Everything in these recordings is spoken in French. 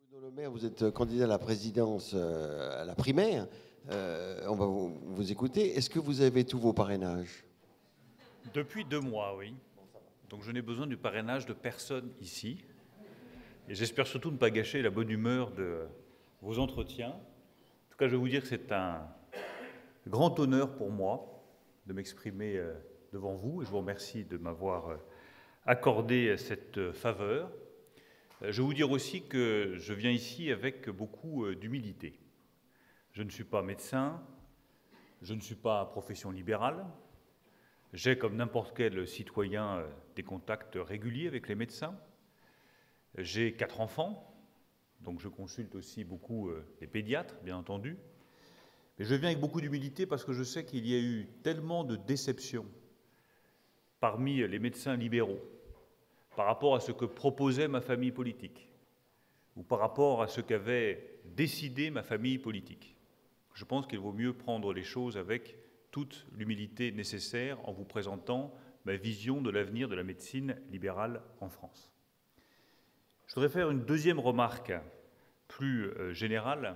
Bruno Le Maire, vous êtes candidat à la présidence à la primaire. On va vous écouter. Est-ce que vous avez tous vos parrainages? Depuis 2 mois, oui. Donc je n'ai besoin du parrainage de personne ici. Et j'espère surtout ne pas gâcher la bonne humeur de vos entretiens. En tout cas, je vais vous dire que c'est un grand honneur pour moi de m'exprimer devant vous. Et je vous remercie de m'avoir accordé cette faveur. Je vais vous dire aussi que je viens ici avec beaucoup d'humilité. Je ne suis pas médecin, je ne suis pas profession libérale. J'ai, comme n'importe quel citoyen, des contacts réguliers avec les médecins. J'ai 4 enfants, donc je consulte aussi beaucoup les pédiatres, bien entendu. Mais je viens avec beaucoup d'humilité parce que je sais qu'il y a eu tellement de déceptions parmi les médecins libéraux par rapport à ce que proposait ma famille politique ou par rapport à ce qu'avait décidé ma famille politique. Je pense qu'il vaut mieux prendre les choses avec toute l'humilité nécessaire en vous présentant ma vision de l'avenir de la médecine libérale en France. Je voudrais faire une deuxième remarque plus générale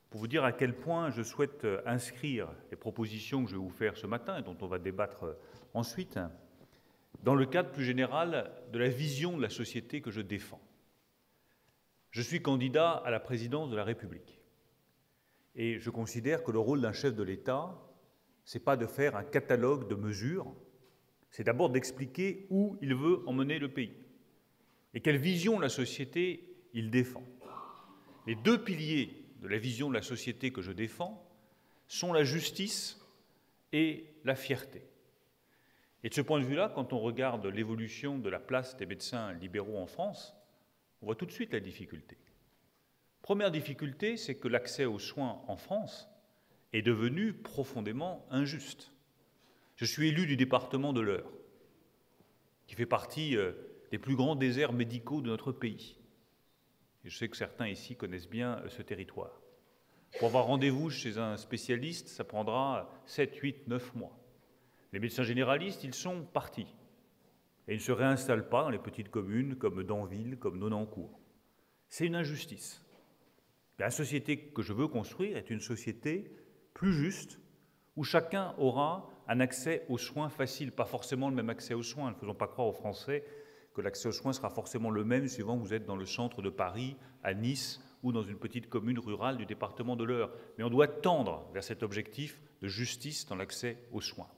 pour vous dire à quel point je souhaite inscrire les propositions que je vais vous faire ce matin et dont on va débattre ensuite dans le cadre plus général de la vision de la société que je défends. Je suis candidat à la présidence de la République et je considère que le rôle d'un chef de l'État, ce n'est pas de faire un catalogue de mesures, c'est d'abord d'expliquer où il veut emmener le pays et quelle vision de la société il défend. Les deux piliers de la vision de la société que je défends sont la justice et la fierté. Et de ce point de vue-là, quand on regarde l'évolution de la place des médecins libéraux en France, on voit tout de suite la difficulté. Première difficulté, c'est que l'accès aux soins en France est devenu profondément injuste. Je suis élu du département de l'Eure, qui fait partie des plus grands déserts médicaux de notre pays. Et je sais que certains ici connaissent bien ce territoire. Pour avoir rendez-vous chez un spécialiste, ça prendra 7, 8, 9 mois. Les médecins généralistes, ils sont partis. Et ils ne se réinstallent pas dans les petites communes comme Danville, comme Nonancourt. C'est une injustice. La société que je veux construire est une société plus juste, où chacun aura un accès aux soins facile, pas forcément le même accès aux soins. Ne faisons pas croire aux Français que l'accès aux soins sera forcément le même suivant que vous êtes dans le centre de Paris, à Nice ou dans une petite commune rurale du département de l'Eure. Mais on doit tendre vers cet objectif de justice dans l'accès aux soins.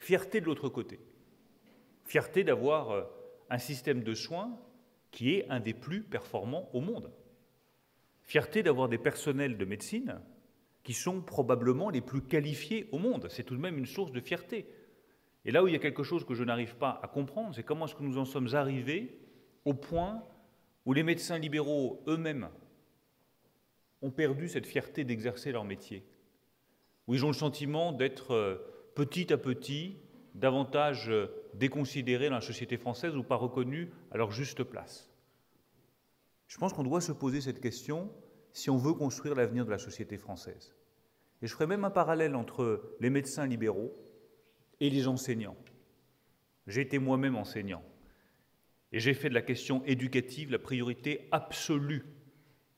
Fierté de l'autre côté. Fierté d'avoir un système de soins qui est un des plus performants au monde. Fierté d'avoir des personnels de médecine qui sont probablement les plus qualifiés au monde. C'est tout de même une source de fierté. Et là où il y a quelque chose que je n'arrive pas à comprendre, c'est comment est-ce que nous en sommes arrivés au point où les médecins libéraux eux-mêmes ont perdu cette fierté d'exercer leur métier, où ils ont le sentiment d'être petit à petit davantage déconsidérés dans la société française ou pas reconnus à leur juste place. Je pense qu'on doit se poser cette question si on veut construire l'avenir de la société française. Et je ferai même un parallèle entre les médecins libéraux et les enseignants. J'ai été moi-même enseignant et j'ai fait de la question éducative la priorité absolue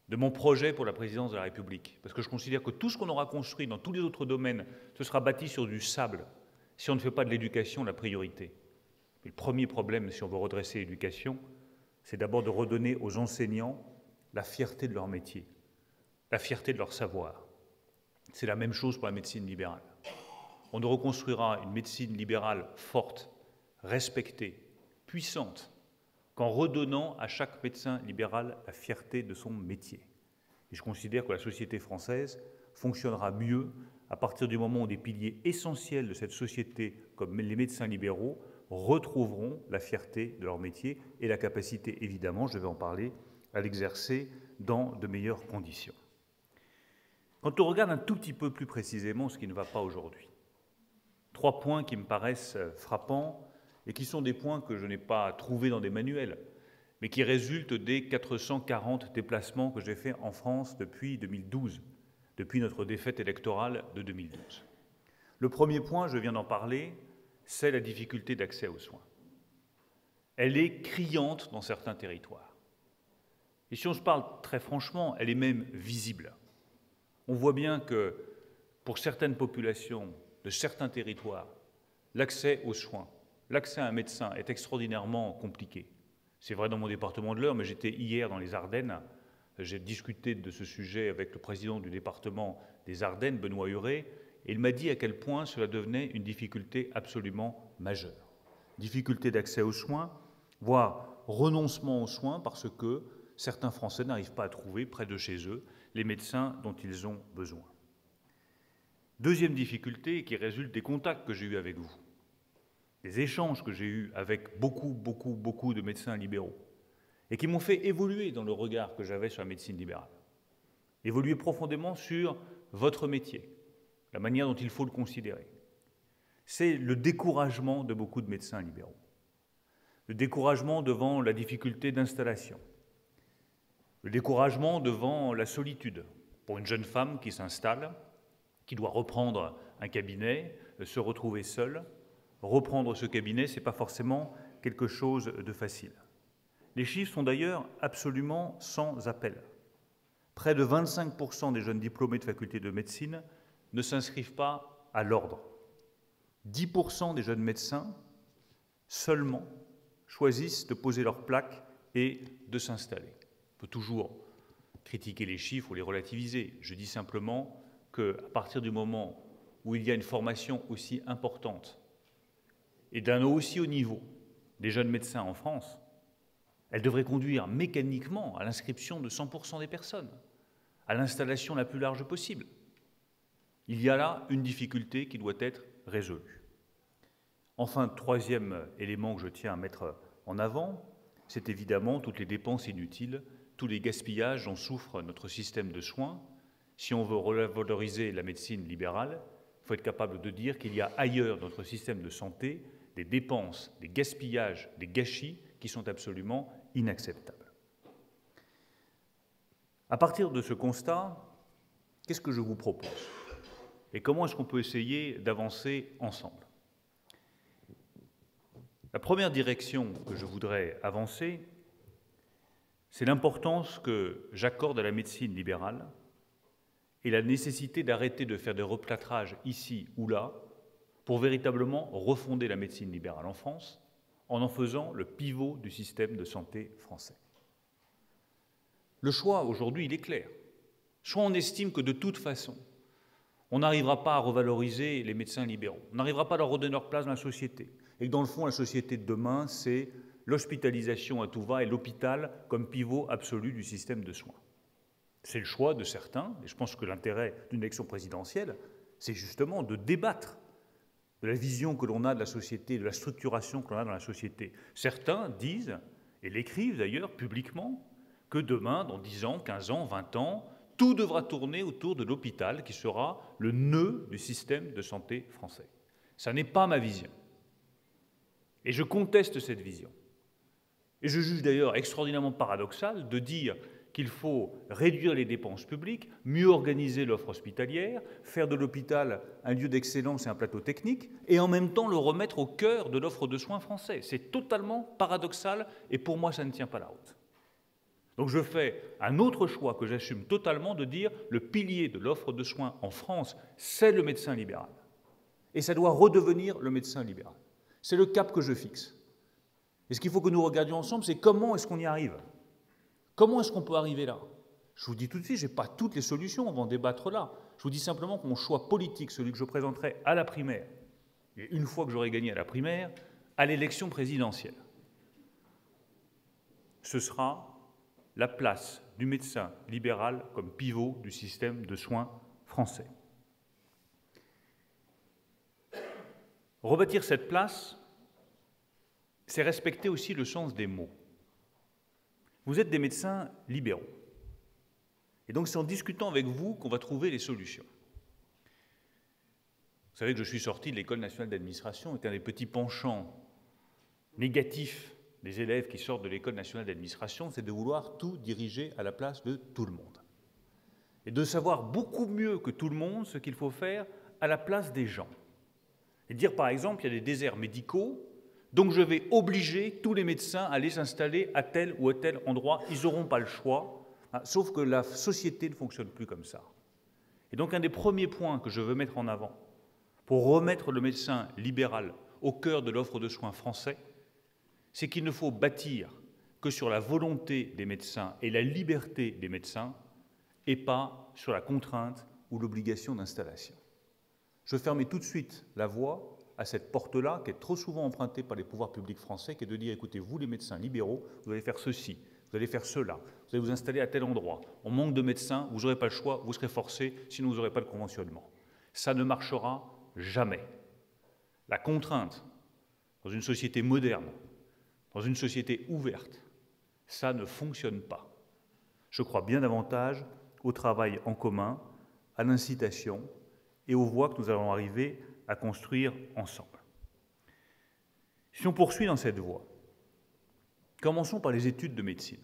de mon projet pour la présidence de la République. Parce que je considère que tout ce qu'on aura construit dans tous les autres domaines, ce sera bâti sur du sable si on ne fait pas de l'éducation la priorité. Et le premier problème, si on veut redresser l'éducation, c'est d'abord de redonner aux enseignants la fierté de leur métier, la fierté de leur savoir. C'est la même chose pour la médecine libérale. On ne reconstruira une médecine libérale forte, respectée, puissante, qu'en redonnant à chaque médecin libéral la fierté de son métier. Et je considère que la société française fonctionnera mieux à partir du moment où des piliers essentiels de cette société, comme les médecins libéraux, retrouveront la fierté de leur métier et la capacité, évidemment, je vais en parler, à l'exercer dans de meilleures conditions. Quand on regarde un tout petit peu plus précisément ce qui ne va pas aujourd'hui, 3 points qui me paraissent frappants et qui sont des points que je n'ai pas trouvés dans des manuels, mais qui résultent des 440 déplacements que j'ai faits en France depuis 2012, depuis notre défaite électorale de 2012. Le premier point, je viens d'en parler, c'est la difficulté d'accès aux soins. Elle est criante dans certains territoires. Et si on se parle très franchement, elle est même visible. On voit bien que pour certaines populations de certains territoires, l'accès aux soins, l'accès à un médecin est extraordinairement compliqué. C'est vrai dans mon département de l'Eure, mais j'étais hier dans les Ardennes. J'ai discuté de ce sujet avec le président du département des Ardennes, Benoît Huré, et il m'a dit à quel point cela devenait une difficulté absolument majeure. Difficulté d'accès aux soins, voire renoncement aux soins parce que certains Français n'arrivent pas à trouver près de chez eux les médecins dont ils ont besoin. Deuxième difficulté qui résulte des contacts que j'ai eus avec vous, des échanges que j'ai eus avec beaucoup de médecins libéraux et qui m'ont fait évoluer dans le regard que j'avais sur la médecine libérale. Évoluer profondément sur votre métier, la manière dont il faut le considérer. C'est le découragement de beaucoup de médecins libéraux. Le découragement devant la difficulté d'installation. Le découragement devant la solitude pour une jeune femme qui s'installe, qui doit reprendre un cabinet, se retrouver seule. Reprendre ce cabinet, ce n'est pas forcément quelque chose de facile. Les chiffres sont d'ailleurs absolument sans appel. Près de 25% des jeunes diplômés de faculté de médecine ne s'inscrivent pas à l'ordre. 10% des jeunes médecins seulement choisissent de poser leur plaque et de s'installer. On peut toujours critiquer les chiffres ou les relativiser. Je dis simplement qu'à partir du moment où il y a une formation aussi importante et d'un aussi haut niveau des jeunes médecins en France, elle devrait conduire mécaniquement à l'inscription de 100% des personnes, à l'installation la plus large possible. Il y a là une difficulté qui doit être résolue. Enfin, troisième élément que je tiens à mettre en avant, c'est évidemment toutes les dépenses inutiles, tous les gaspillages dont souffre notre système de soins. Si on veut revaloriser la médecine libérale, il faut être capable de dire qu'il y a ailleurs dans notre système de santé des dépenses, des gaspillages, des gâchis qui sont absolument inacceptables. À partir de ce constat, qu'est-ce que je vous propose? Et comment est-ce qu'on peut essayer d'avancer ensemble? La première direction que je voudrais avancer, c'est l'importance que j'accorde à la médecine libérale et la nécessité d'arrêter de faire des replâtrages ici ou là pour véritablement refonder la médecine libérale en France en faisant le pivot du système de santé français. Le choix aujourd'hui, il est clair. Soit on estime que de toute façon, on n'arrivera pas à revaloriser les médecins libéraux, on n'arrivera pas à leur redonner leur place dans la société, et que dans le fond, la société de demain, c'est l'hospitalisation à tout va et l'hôpital comme pivot absolu du système de soins. C'est le choix de certains, et je pense que l'intérêt d'une élection présidentielle, c'est justement de débattre de la vision que l'on a de la société, de la structuration que l'on a dans la société. Certains disent, et l'écrivent d'ailleurs publiquement, que demain, dans 10 ans, 15 ans, 20 ans, tout devra tourner autour de l'hôpital qui sera le nœud du système de santé français. Ça n'est pas ma vision. Et je conteste cette vision. Et je juge d'ailleurs extraordinairement paradoxal de dire qu'il faut réduire les dépenses publiques, mieux organiser l'offre hospitalière, faire de l'hôpital un lieu d'excellence et un plateau technique, et en même temps le remettre au cœur de l'offre de soins français. C'est totalement paradoxal, et pour moi, ça ne tient pas la route. Donc je fais un autre choix que j'assume totalement de dire le pilier de l'offre de soins en France, c'est le médecin libéral. Et ça doit redevenir le médecin libéral. C'est le cap que je fixe. Et ce qu'il faut que nous regardions ensemble, c'est comment est-ce qu'on y arrive? Comment est-ce qu'on peut arriver là? Je vous dis tout de suite, je n'ai pas toutes les solutions, on va en débattre là. Je vous dis simplement que mon choix politique, celui que je présenterai à la primaire, et une fois que j'aurai gagné à la primaire, à l'élection présidentielle, ce sera la place du médecin libéral comme pivot du système de soins français. Rebâtir cette place, c'est respecter aussi le sens des mots. Vous êtes des médecins libéraux. Et donc c'est en discutant avec vous qu'on va trouver les solutions. Vous savez que je suis sorti de l'École nationale d'administration, et un des petits penchants négatifs des élèves qui sortent de l'École nationale d'administration, c'est de vouloir tout diriger à la place de tout le monde. Et de savoir beaucoup mieux que tout le monde ce qu'il faut faire à la place des gens. Et dire par exemple, il y a des déserts médicaux, Donc je vais obliger tous les médecins à aller s'installer à tel ou à tel endroit. Ils n'auront pas le choix, hein, sauf que la société ne fonctionne plus comme ça. Et donc un des premiers points que je veux mettre en avant pour remettre le médecin libéral au cœur de l'offre de soins français, c'est qu'il ne faut bâtir que sur la volonté des médecins et la liberté des médecins et pas sur la contrainte ou l'obligation d'installation. Je fermais tout de suite la voie à cette porte-là, qui est trop souvent empruntée par les pouvoirs publics français, qui est de dire, écoutez, vous les médecins libéraux, vous allez faire ceci, vous allez faire cela, vous allez vous installer à tel endroit. On manque de médecins, vous n'aurez pas le choix, vous serez forcés, sinon vous n'aurez pas de conventionnement. Ça ne marchera jamais. La contrainte, dans une société moderne, dans une société ouverte, ça ne fonctionne pas. Je crois bien davantage au travail en commun, à l'incitation et aux voies que nous allons arriver à construire ensemble. Si on poursuit dans cette voie, commençons par les études de médecine.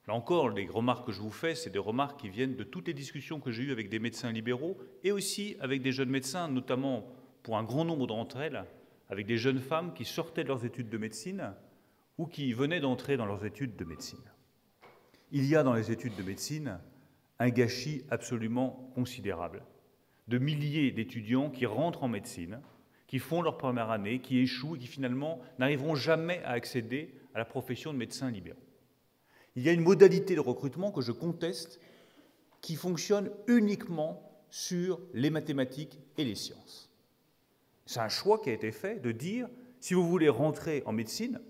Là encore, les remarques que je vous fais, c'est des remarques qui viennent de toutes les discussions que j'ai eues avec des médecins libéraux et aussi avec des jeunes médecins, notamment pour un grand nombre d'entre elles, avec des jeunes femmes qui sortaient de leurs études de médecine ou qui venaient d'entrer dans leurs études de médecine. Il y a dans les études de médecine un gâchis absolument considérable, de milliers d'étudiants qui rentrent en médecine, qui font leur première année, qui échouent et qui finalement n'arriveront jamais à accéder à la profession de médecin libéral. Il y a une modalité de recrutement que je conteste qui fonctionne uniquement sur les mathématiques et les sciences. C'est un choix qui a été fait de dire, si vous voulez rentrer en médecine,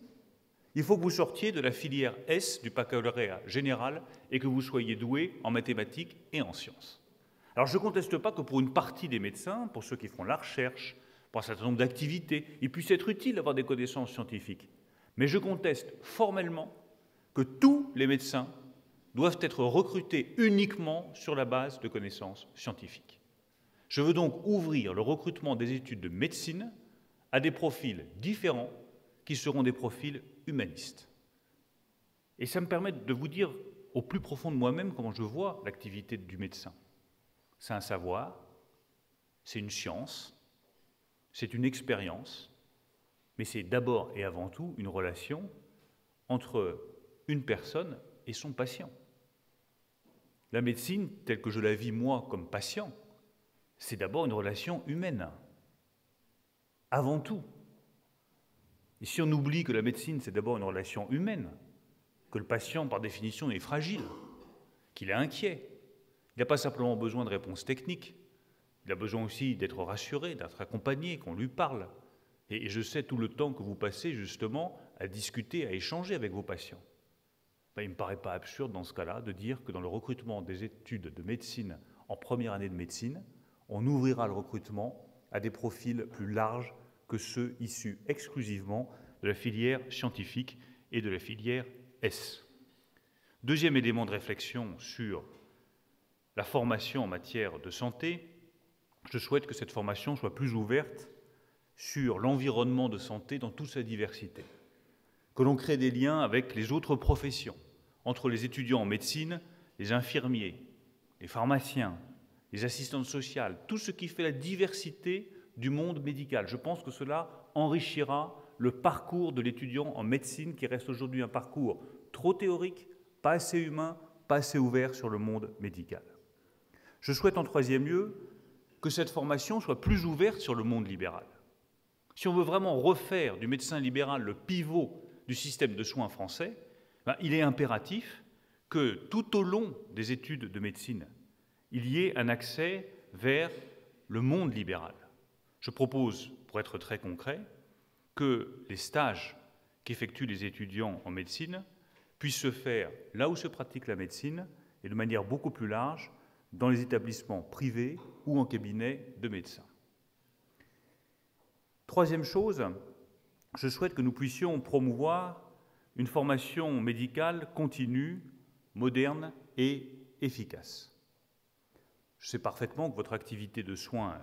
il faut que vous sortiez de la filière S du baccalauréat général et que vous soyez doué en mathématiques et en sciences. Alors je ne conteste pas que pour une partie des médecins, pour ceux qui font la recherche, pour un certain nombre d'activités, il puisse être utile d'avoir des connaissances scientifiques. Mais je conteste formellement que tous les médecins doivent être recrutés uniquement sur la base de connaissances scientifiques. Je veux donc ouvrir le recrutement des études de médecine à des profils différents qui seront des profils humanistes. Et ça me permet de vous dire au plus profond de moi-même comment je vois l'activité du médecin. C'est un savoir, c'est une science, c'est une expérience, mais c'est d'abord et avant tout une relation entre une personne et son patient. La médecine, telle que je la vis moi comme patient, c'est d'abord une relation humaine, avant tout. Et si on oublie que la médecine, c'est d'abord une relation humaine, que le patient, par définition, est fragile, qu'il est inquiet, il n'a pas simplement besoin de réponses techniques, il a besoin aussi d'être rassuré, d'être accompagné, qu'on lui parle. Et je sais tout le temps que vous passez justement à discuter, à échanger avec vos patients. Ben, il ne me paraît pas absurde dans ce cas-là de dire que dans le recrutement des études de médecine en première année de médecine, on ouvrira le recrutement à des profils plus larges que ceux issus exclusivement de la filière scientifique et de la filière S. Deuxième élément de réflexion sur la formation en matière de santé, je souhaite que cette formation soit plus ouverte sur l'environnement de santé dans toute sa diversité, que l'on crée des liens avec les autres professions, entre les étudiants en médecine, les infirmiers, les pharmaciens, les assistantes sociales, tout ce qui fait la diversité du monde médical. Je pense que cela enrichira le parcours de l'étudiant en médecine qui reste aujourd'hui un parcours trop théorique, pas assez humain, pas assez ouvert sur le monde médical. Je souhaite en troisième lieu que cette formation soit plus ouverte sur le monde libéral. Si on veut vraiment refaire du médecin libéral le pivot du système de soins français, il est impératif que tout au long des études de médecine, il y ait un accès vers le monde libéral. Je propose, pour être très concret, que les stages qu'effectuent les étudiants en médecine puissent se faire là où se pratique la médecine et de manière beaucoup plus large dans les établissements privés ou en cabinet de médecins. Troisième chose, je souhaite que nous puissions promouvoir une formation médicale continue, moderne et efficace. Je sais parfaitement que votre activité de soins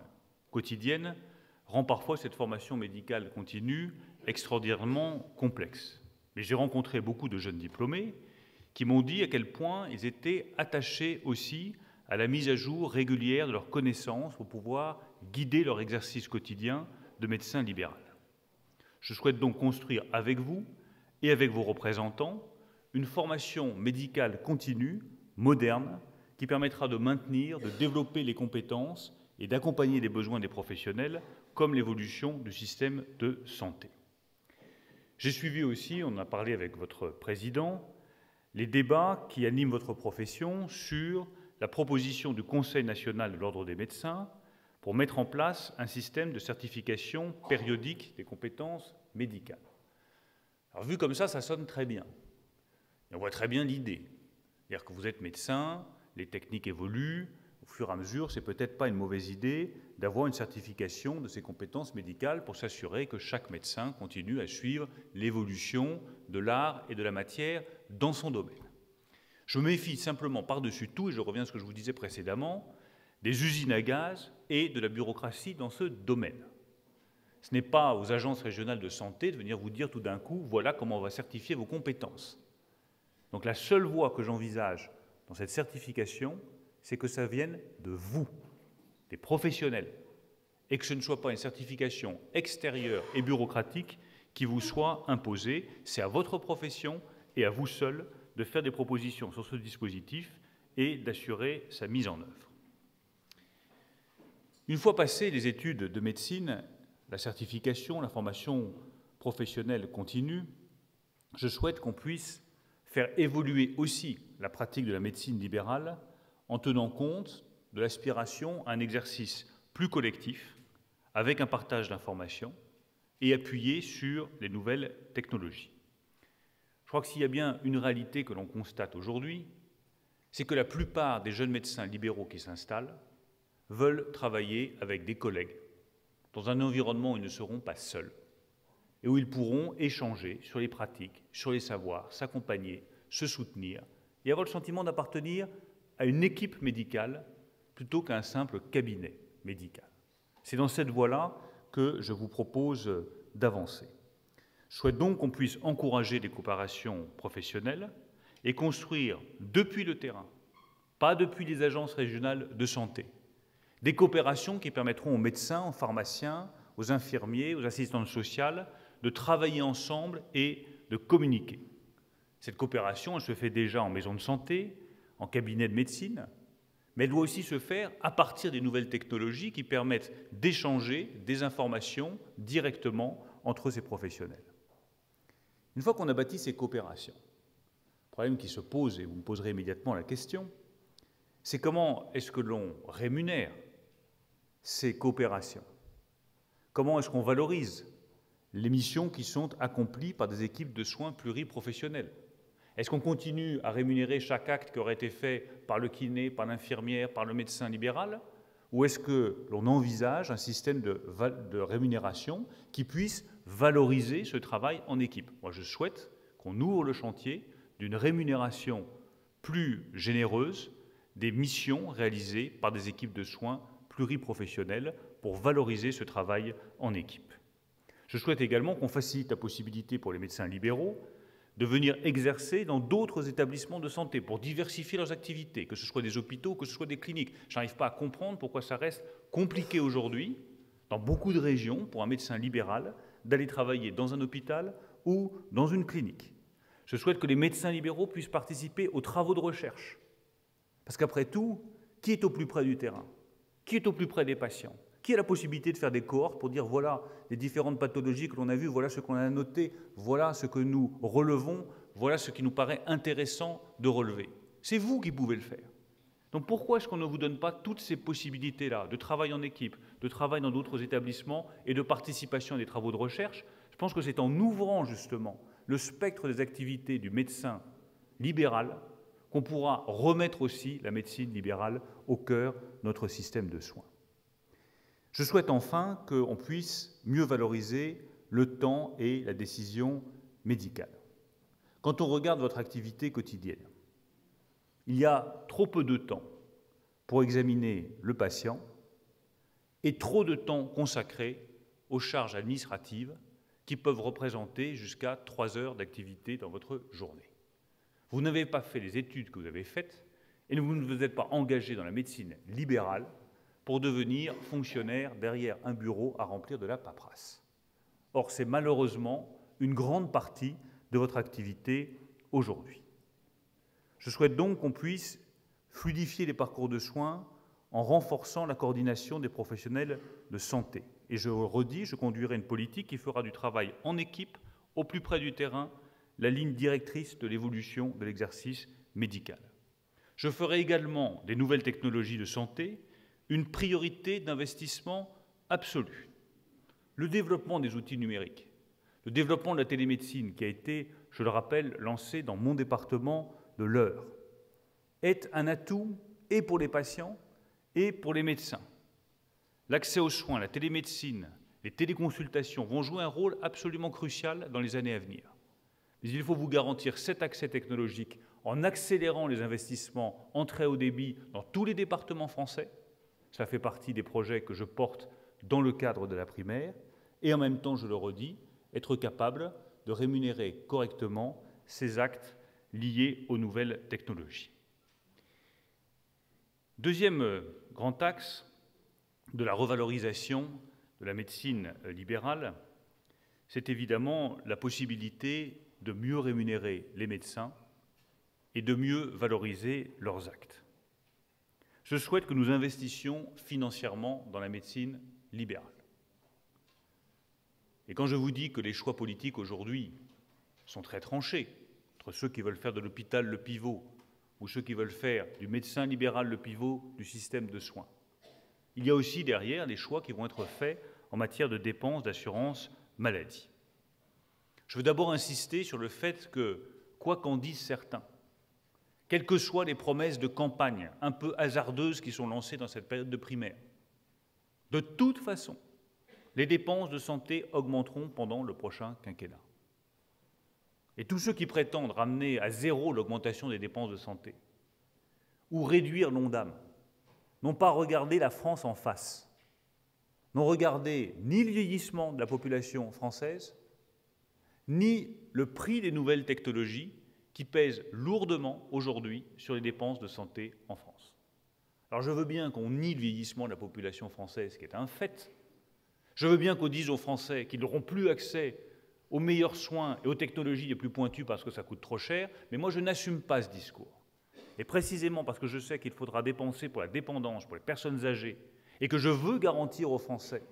quotidienne rend parfois cette formation médicale continue extraordinairement complexe. Mais j'ai rencontré beaucoup de jeunes diplômés qui m'ont dit à quel point ils étaient attachés aussi à la mise à jour régulière de leurs connaissances pour pouvoir guider leur exercice quotidien de médecin libéral. Je souhaite donc construire avec vous et avec vos représentants une formation médicale continue, moderne, qui permettra de maintenir, de développer les compétences et d'accompagner les besoins des professionnels, comme l'évolution du système de santé. J'ai suivi aussi, on a parlé avec votre président, les débats qui animent votre profession sur la proposition du Conseil national de l'Ordre des médecins pour mettre en place un système de certification périodique des compétences médicales. Alors, vu comme ça sonne très bien. Et on voit très bien l'idée. C'est-à-dire que vous êtes médecin, les techniques évoluent, au fur et à mesure, c'est peut-être pas une mauvaise idée d'avoir une certification de ces compétences médicales pour s'assurer que chaque médecin continue à suivre l'évolution de l'art et de la matière dans son domaine. Je me méfie simplement par-dessus tout, et je reviens à ce que je vous disais précédemment, des usines à gaz et de la bureaucratie dans ce domaine. Ce n'est pas aux agences régionales de santé de venir vous dire tout d'un coup, voilà comment on va certifier vos compétences. Donc la seule voie que j'envisage dans cette certification, c'est que ça vienne de vous, des professionnels, et que ce ne soit pas une certification extérieure et bureaucratique qui vous soit imposée. C'est à votre profession et à vous seul de faire des propositions sur ce dispositif et d'assurer sa mise en œuvre. Une fois passées les études de médecine, la certification, la formation professionnelle continue, je souhaite qu'on puisse faire évoluer aussi la pratique de la médecine libérale en tenant compte de l'aspiration à un exercice plus collectif, avec un partage d'informations et appuyé sur les nouvelles technologies. Je crois que s'il y a bien une réalité que l'on constate aujourd'hui, c'est que la plupart des jeunes médecins libéraux qui s'installent veulent travailler avec des collègues, dans un environnement où ils ne seront pas seuls, et où ils pourront échanger sur les pratiques, sur les savoirs, s'accompagner, se soutenir, et avoir le sentiment d'appartenir à une équipe médicale plutôt qu'à un simple cabinet médical. C'est dans cette voie-là que je vous propose d'avancer. Je souhaite donc qu'on puisse encourager les coopérations professionnelles et construire depuis le terrain, pas depuis les agences régionales de santé, des coopérations qui permettront aux médecins, aux pharmaciens, aux infirmiers, aux assistantes sociales de travailler ensemble et de communiquer. Cette coopération, elle se fait déjà en maison de santé, en cabinet de médecine, mais elle doit aussi se faire à partir des nouvelles technologies qui permettent d'échanger des informations directement entre ces professionnels. Une fois qu'on a bâti ces coopérations, le problème qui se pose, et vous me poserez immédiatement la question, c'est comment est-ce que l'on rémunère ces coopérations? Comment est-ce qu'on valorise les missions qui sont accomplies par des équipes de soins pluriprofessionnelles? Est-ce qu'on continue à rémunérer chaque acte qui aurait été fait par le kiné, par l'infirmière, par le médecin libéral? Ou est-ce que l'on envisage un système de rémunération qui puisse valoriser ce travail en équipe? Moi, je souhaite qu'on ouvre le chantier d'une rémunération plus généreuse des missions réalisées par des équipes de soins pluriprofessionnelles pour valoriser ce travail en équipe. Je souhaite également qu'on facilite la possibilité pour les médecins libéraux de venir exercer dans d'autres établissements de santé pour diversifier leurs activités, que ce soit des hôpitaux, que ce soit des cliniques. Je n'arrive pas à comprendre pourquoi ça reste compliqué aujourd'hui, dans beaucoup de régions, pour un médecin libéral, d'aller travailler dans un hôpital ou dans une clinique. Je souhaite que les médecins libéraux puissent participer aux travaux de recherche. Parce qu'après tout, qui est au plus près du terrain? Qui est au plus près des patients? Qui a la possibilité de faire des cohortes pour dire voilà les différentes pathologies que l'on a vues, voilà ce qu'on a noté, voilà ce que nous relevons, voilà ce qui nous paraît intéressant de relever. C'est vous qui pouvez le faire. Donc pourquoi est-ce qu'on ne vous donne pas toutes ces possibilités-là de travail en équipe, de travail dans d'autres établissements et de participation à des travaux de recherche? Je pense que c'est en ouvrant justement le spectre des activités du médecin libéral qu'on pourra remettre aussi la médecine libérale au cœur de notre système de soins. Je souhaite enfin qu'on puisse mieux valoriser le temps et la décision médicale. Quand on regarde votre activité quotidienne, il y a trop peu de temps pour examiner le patient et trop de temps consacré aux charges administratives qui peuvent représenter jusqu'à 3 heures d'activité dans votre journée. Vous n'avez pas fait les études que vous avez faites et vous ne vous êtes pas engagé dans la médecine libérale pour devenir fonctionnaire derrière un bureau à remplir de la paperasse. Or, c'est malheureusement une grande partie de votre activité aujourd'hui. Je souhaite donc qu'on puisse fluidifier les parcours de soins en renforçant la coordination des professionnels de santé. Et je le redis, je conduirai une politique qui fera du travail en équipe, au plus près du terrain, la ligne directrice de l'évolution de l'exercice médical. Je ferai également des nouvelles technologies de santé une priorité d'investissement absolue. Le développement des outils numériques, le développement de la télémédecine qui a été, je le rappelle, lancé dans mon département de l'Eure, est un atout et pour les patients et pour les médecins. L'accès aux soins, la télémédecine, les téléconsultations vont jouer un rôle absolument crucial dans les années à venir. Mais il faut vous garantir cet accès technologique en accélérant les investissements en très haut débit dans tous les départements français. Ça fait partie des projets que je porte dans le cadre de la primaire. Et en même temps, je le redis, être capable de rémunérer correctement ces actes liés aux nouvelles technologies. Deuxième grand axe de la revalorisation de la médecine libérale, c'est évidemment la possibilité de mieux rémunérer les médecins et de mieux valoriser leurs actes. Je souhaite que nous investissions financièrement dans la médecine libérale. Et quand je vous dis que les choix politiques aujourd'hui sont très tranchés, entre ceux qui veulent faire de l'hôpital le pivot ou ceux qui veulent faire du médecin libéral le pivot du système de soins, il y a aussi derrière les choix qui vont être faits en matière de dépenses d'assurance maladie. Je veux d'abord insister sur le fait que, quoi qu'en disent certains, quelles que soient les promesses de campagne un peu hasardeuses qui sont lancées dans cette période de primaire, de toute façon, les dépenses de santé augmenteront pendant le prochain quinquennat. Et tous ceux qui prétendent ramener à zéro l'augmentation des dépenses de santé ou réduire l'ONDAM n'ont pas regardé la France en face, n'ont regardé ni le vieillissement de la population française, ni le prix des nouvelles technologies qui pèsent lourdement aujourd'hui sur les dépenses de santé en France. Alors je veux bien qu'on nie le vieillissement de la population française, qui est un fait. Je veux bien qu'on dise aux Français qu'ils n'auront plus accès aux meilleurs soins et aux technologies les plus pointues parce que ça coûte trop cher, mais moi je n'assume pas ce discours. Et précisément parce que je sais qu'il faudra dépenser pour la dépendance, pour les personnes âgées, et que je veux garantir aux Français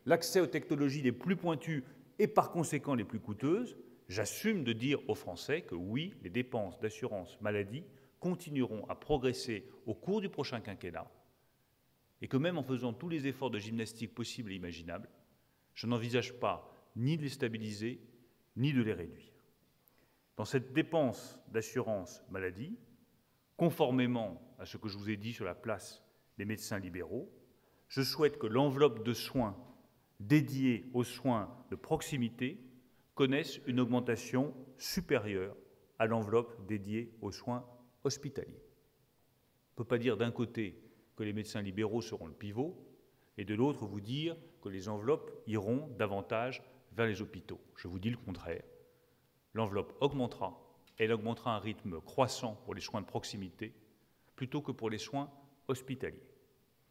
l'accès aux technologies les plus pointues et par conséquent les plus coûteuses, j'assume de dire aux Français que oui, les dépenses d'assurance maladie continueront à progresser au cours du prochain quinquennat, et que même en faisant tous les efforts de gymnastique possibles et imaginables, je n'envisage pas ni de les stabiliser, ni de les réduire. Dans cette dépense d'assurance maladie, conformément à ce que je vous ai dit sur la place des médecins libéraux, je souhaite que l'enveloppe de soins dédiée aux soins de proximité connaisse une augmentation supérieure à l'enveloppe dédiée aux soins hospitaliers. On ne peut pas dire d'un côté que les médecins libéraux seront le pivot, et de l'autre vous dire que les enveloppes iront davantage vers les hôpitaux. Je vous dis le contraire. L'enveloppe augmentera, elle augmentera à un rythme croissant pour les soins de proximité, plutôt que pour les soins hospitaliers.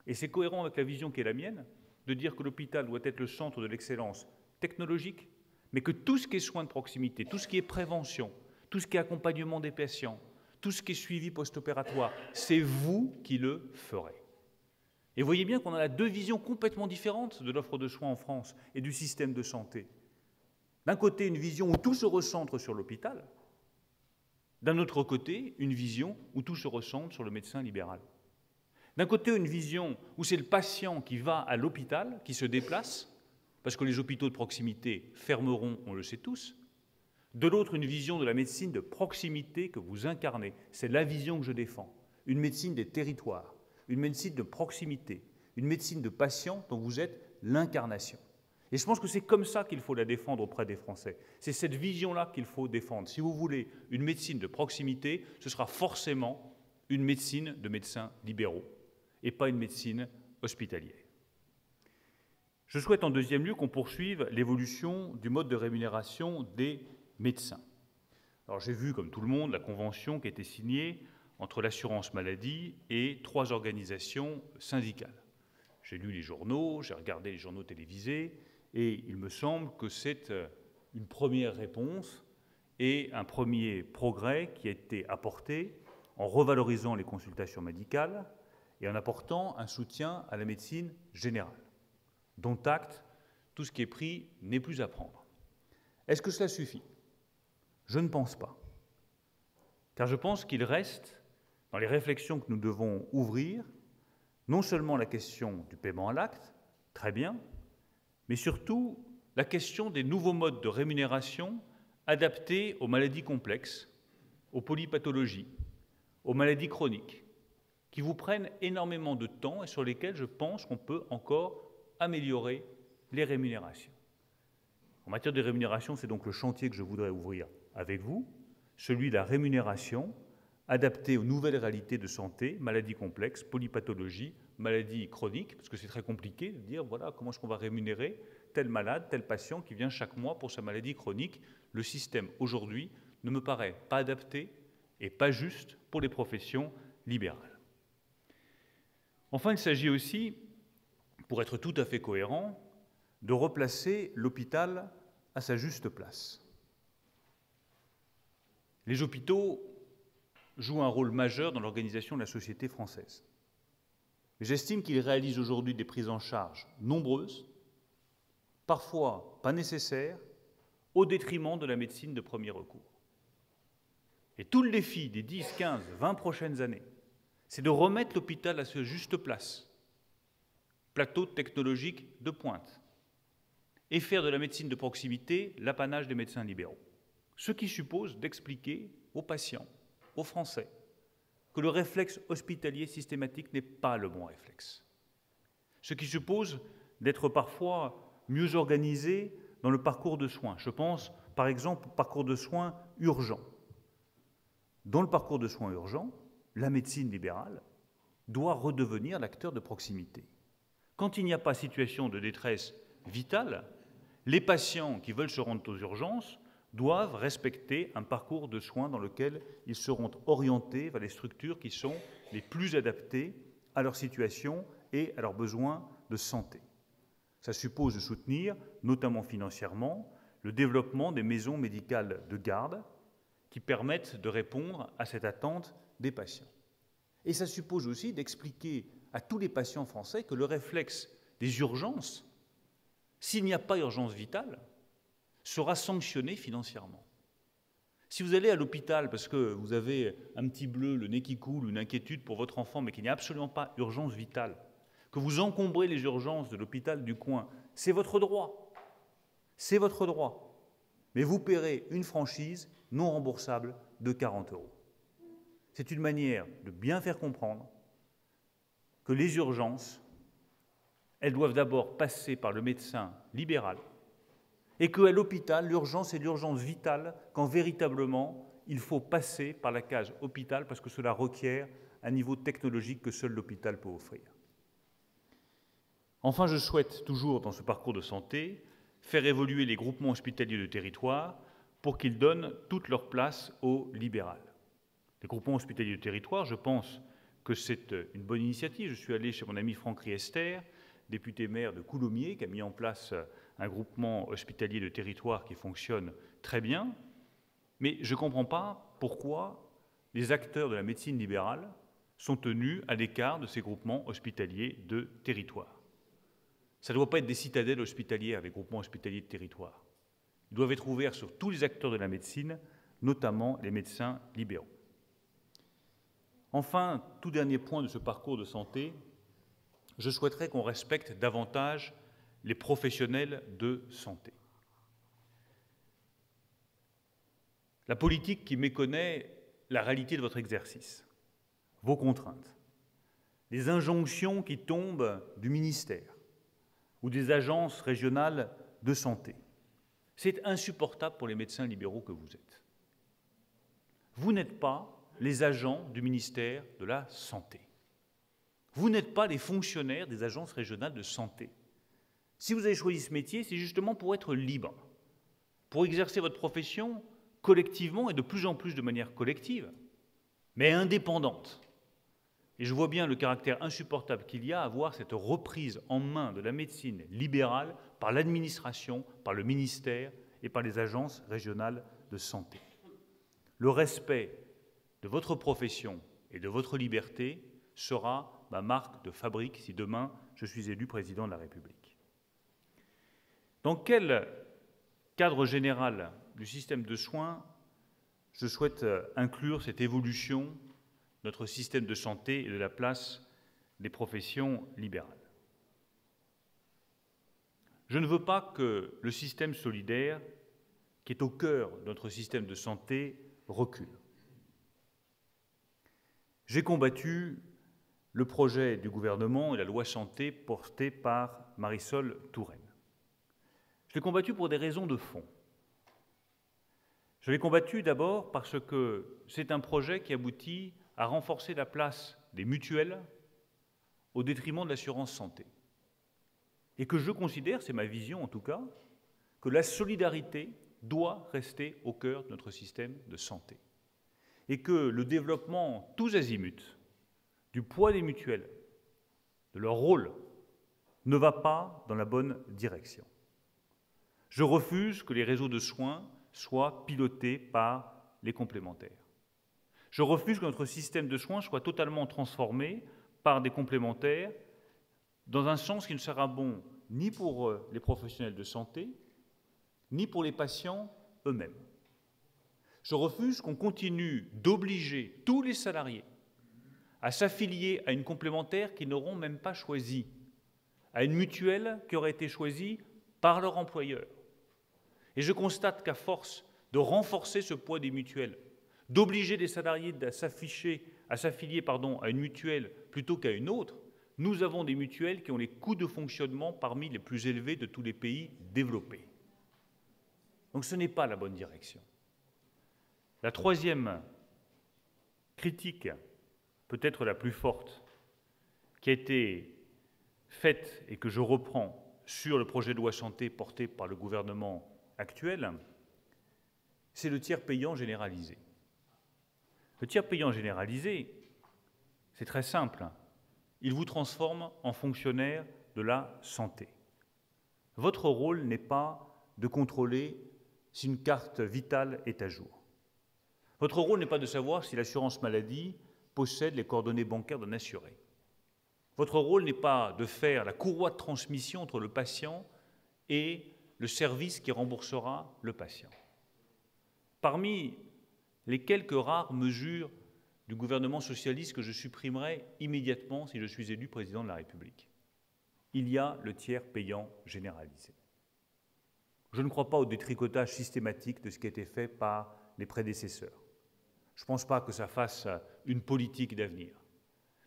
Et c'est cohérent avec la vision qui est la mienne, de dire que l'hôpital doit être le centre de l'excellence technologique, mais que tout ce qui est soins de proximité, tout ce qui est prévention, tout ce qui est accompagnement des patients, tout ce qui est suivi post-opératoire, c'est vous qui le ferez. Et vous voyez bien qu'on a deux visions complètement différentes de l'offre de soins en France et du système de santé. D'un côté, une vision où tout se recentre sur l'hôpital. D'un autre côté, une vision où tout se recentre sur le médecin libéral. D'un côté, une vision où c'est le patient qui va à l'hôpital, qui se déplace, parce que les hôpitaux de proximité fermeront, on le sait tous. De l'autre, une vision de la médecine de proximité que vous incarnez. C'est la vision que je défends. Une médecine des territoires, une médecine de proximité, une médecine de patients dont vous êtes l'incarnation. Et je pense que c'est comme ça qu'il faut la défendre auprès des Français. C'est cette vision-là qu'il faut défendre. Si vous voulez une médecine de proximité, ce sera forcément une médecine de médecins libéraux et pas une médecine hospitalière. Je souhaite en deuxième lieu qu'on poursuive l'évolution du mode de rémunération des médecins. Alors j'ai vu, comme tout le monde, la convention qui a été signée entre l'assurance maladie et 3 organisations syndicales. J'ai lu les journaux, j'ai regardé les journaux télévisés, Et il me semble que c'est une première réponse et un premier progrès qui a été apporté en revalorisant les consultations médicales et en apportant un soutien à la médecine générale. Dont acte, tout ce qui est pris n'est plus à prendre. Est-ce que cela suffit? Je ne pense pas. Car je pense qu'il reste, dans les réflexions que nous devons ouvrir, non seulement la question du paiement à l'acte, très bien, mais surtout la question des nouveaux modes de rémunération adaptés aux maladies complexes, aux polypathologies, aux maladies chroniques, qui vous prennent énormément de temps et sur lesquelles je pense qu'on peut encore améliorer les rémunérations. En matière de rémunération, c'est donc le chantier que je voudrais ouvrir avec vous, celui de la rémunération adaptée aux nouvelles réalités de santé, maladies complexes, polypathologies, maladies chroniques, parce que c'est très compliqué de dire, voilà, comment est-ce qu'on va rémunérer tel malade, tel patient qui vient chaque mois pour sa maladie chronique. Le système, aujourd'hui, ne me paraît pas adapté et pas juste pour les professions libérales. Enfin, il s'agit aussi, pour être tout à fait cohérent, de replacer l'hôpital à sa juste place. Les hôpitaux jouent un rôle majeur dans l'organisation de la société française. J'estime qu'ils réalisent aujourd'hui des prises en charge nombreuses, parfois pas nécessaires, au détriment de la médecine de premier recours. Et tout le défi des 10, 15, 20 prochaines années, c'est de remettre l'hôpital à sa juste place, plateau technologique de pointe, et faire de la médecine de proximité l'apanage des médecins libéraux. Ce qui suppose d'expliquer aux patients, aux Français, que le réflexe hospitalier systématique n'est pas le bon réflexe. Ce qui suppose d'être parfois mieux organisé dans le parcours de soins. Je pense, par exemple, au parcours de soins urgents. Dans le parcours de soins urgents, la médecine libérale doit redevenir l'acteur de proximité. Quand il n'y a pas situation de détresse vitale, les patients qui veulent se rendre aux urgences doivent respecter un parcours de soins dans lequel ils seront orientés vers les structures qui sont les plus adaptées à leur situation et à leurs besoins de santé. Ça suppose de soutenir, notamment financièrement, le développement des maisons médicales de garde qui permettent de répondre à cette attente des patients. Et ça suppose aussi d'expliquer à tous les patients français que le réflexe des urgences, s'il n'y a pas urgence vitale, sera sanctionné financièrement. Si vous allez à l'hôpital parce que vous avez un petit bleu, le nez qui coule, une inquiétude pour votre enfant, mais qu'il n'y a absolument pas urgence vitale, que vous encombrez les urgences de l'hôpital du coin, c'est votre droit. C'est votre droit. Mais vous paierez une franchise non remboursable de 40 €. C'est une manière de bien faire comprendre que les urgences, elles doivent d'abord passer par le médecin libéral et qu'à l'hôpital, l'urgence est l'urgence vitale quand véritablement il faut passer par la case hôpital parce que cela requiert un niveau technologique que seul l'hôpital peut offrir. Enfin, je souhaite, toujours dans ce parcours de santé, faire évoluer les groupements hospitaliers de territoire pour qu'ils donnent toute leur place au libéral. Les groupements hospitaliers de territoire, je pense que c'est une bonne initiative. Je suis allé chez mon ami Franck Riester, député maire de Coulommiers, qui a mis en place un groupement hospitalier de territoire qui fonctionne très bien. Mais je ne comprends pas pourquoi les acteurs de la médecine libérale sont tenus à l'écart de ces groupements hospitaliers de territoire. Ça ne doit pas être des citadelles hospitalières, les groupements hospitaliers de territoire. Ils doivent être ouverts sur tous les acteurs de la médecine, notamment les médecins libéraux. Enfin, tout dernier point de ce parcours de santé, je souhaiterais qu'on respecte davantage les professionnels de santé. La politique qui méconnaît la réalité de votre exercice, vos contraintes, les injonctions qui tombent du ministère ou des agences régionales de santé, c'est insupportable pour les médecins libéraux que vous êtes. Vous n'êtes pas les agents du ministère de la Santé. Vous n'êtes pas les fonctionnaires des agences régionales de santé. Si vous avez choisi ce métier, c'est justement pour être libre, pour exercer votre profession collectivement et de plus en plus de manière collective, mais indépendante. Et je vois bien le caractère insupportable qu'il y a à voir cette reprise en main de la médecine libérale par l'administration, par le ministère et par les agences régionales de santé. Le respect de votre profession et de votre liberté sera ma marque de fabrique si demain je suis élu président de la République. Dans quel cadre général du système de soins je souhaite inclure cette évolution de notre système de santé et de la place des professions libérales? Je ne veux pas que le système solidaire, qui est au cœur de notre système de santé, recule. J'ai combattu le projet du gouvernement et la loi santé portée par Marisol Touraine. Je l'ai combattu pour des raisons de fond. Je l'ai combattu d'abord parce que c'est un projet qui aboutit à renforcer la place des mutuelles au détriment de l'assurance santé. Et que je considère, c'est ma vision en tout cas, que la solidarité doit rester au cœur de notre système de santé. Et que le développement tous azimuts du poids des mutuelles, de leur rôle, ne va pas dans la bonne direction. Je refuse que les réseaux de soins soient pilotés par les complémentaires. Je refuse que notre système de soins soit totalement transformé par des complémentaires dans un sens qui ne sera bon ni pour les professionnels de santé, ni pour les patients eux-mêmes. Je refuse qu'on continue d'obliger tous les salariés à s'affilier à une complémentaire qu'ils n'auront même pas choisie, à une mutuelle qui aurait été choisie par leur employeur. Et je constate qu'à force de renforcer ce poids des mutuelles, d'obliger les salariés à s'affilier à une mutuelle plutôt qu'à une autre, nous avons des mutuelles qui ont les coûts de fonctionnement parmi les plus élevés de tous les pays développés. Donc ce n'est pas la bonne direction. La troisième critique, peut-être la plus forte, qui a été faite et que je reprends sur le projet de loi santé porté par le gouvernement actuel, c'est le tiers payant généralisé. Le tiers payant généralisé, c'est très simple. Il vous transforme en fonctionnaire de la santé. Votre rôle n'est pas de contrôler si une carte vitale est à jour. Votre rôle n'est pas de savoir si l'assurance maladie possède les coordonnées bancaires d'un assuré. Votre rôle n'est pas de faire la courroie de transmission entre le patient et le service qui remboursera le patient. Parmi les quelques rares mesures du gouvernement socialiste que je supprimerai immédiatement si je suis élu président de la République, il y a le tiers payant généralisé. Je ne crois pas au détricotage systématique de ce qui a été fait par les prédécesseurs. Je ne pense pas que ça fasse une politique d'avenir.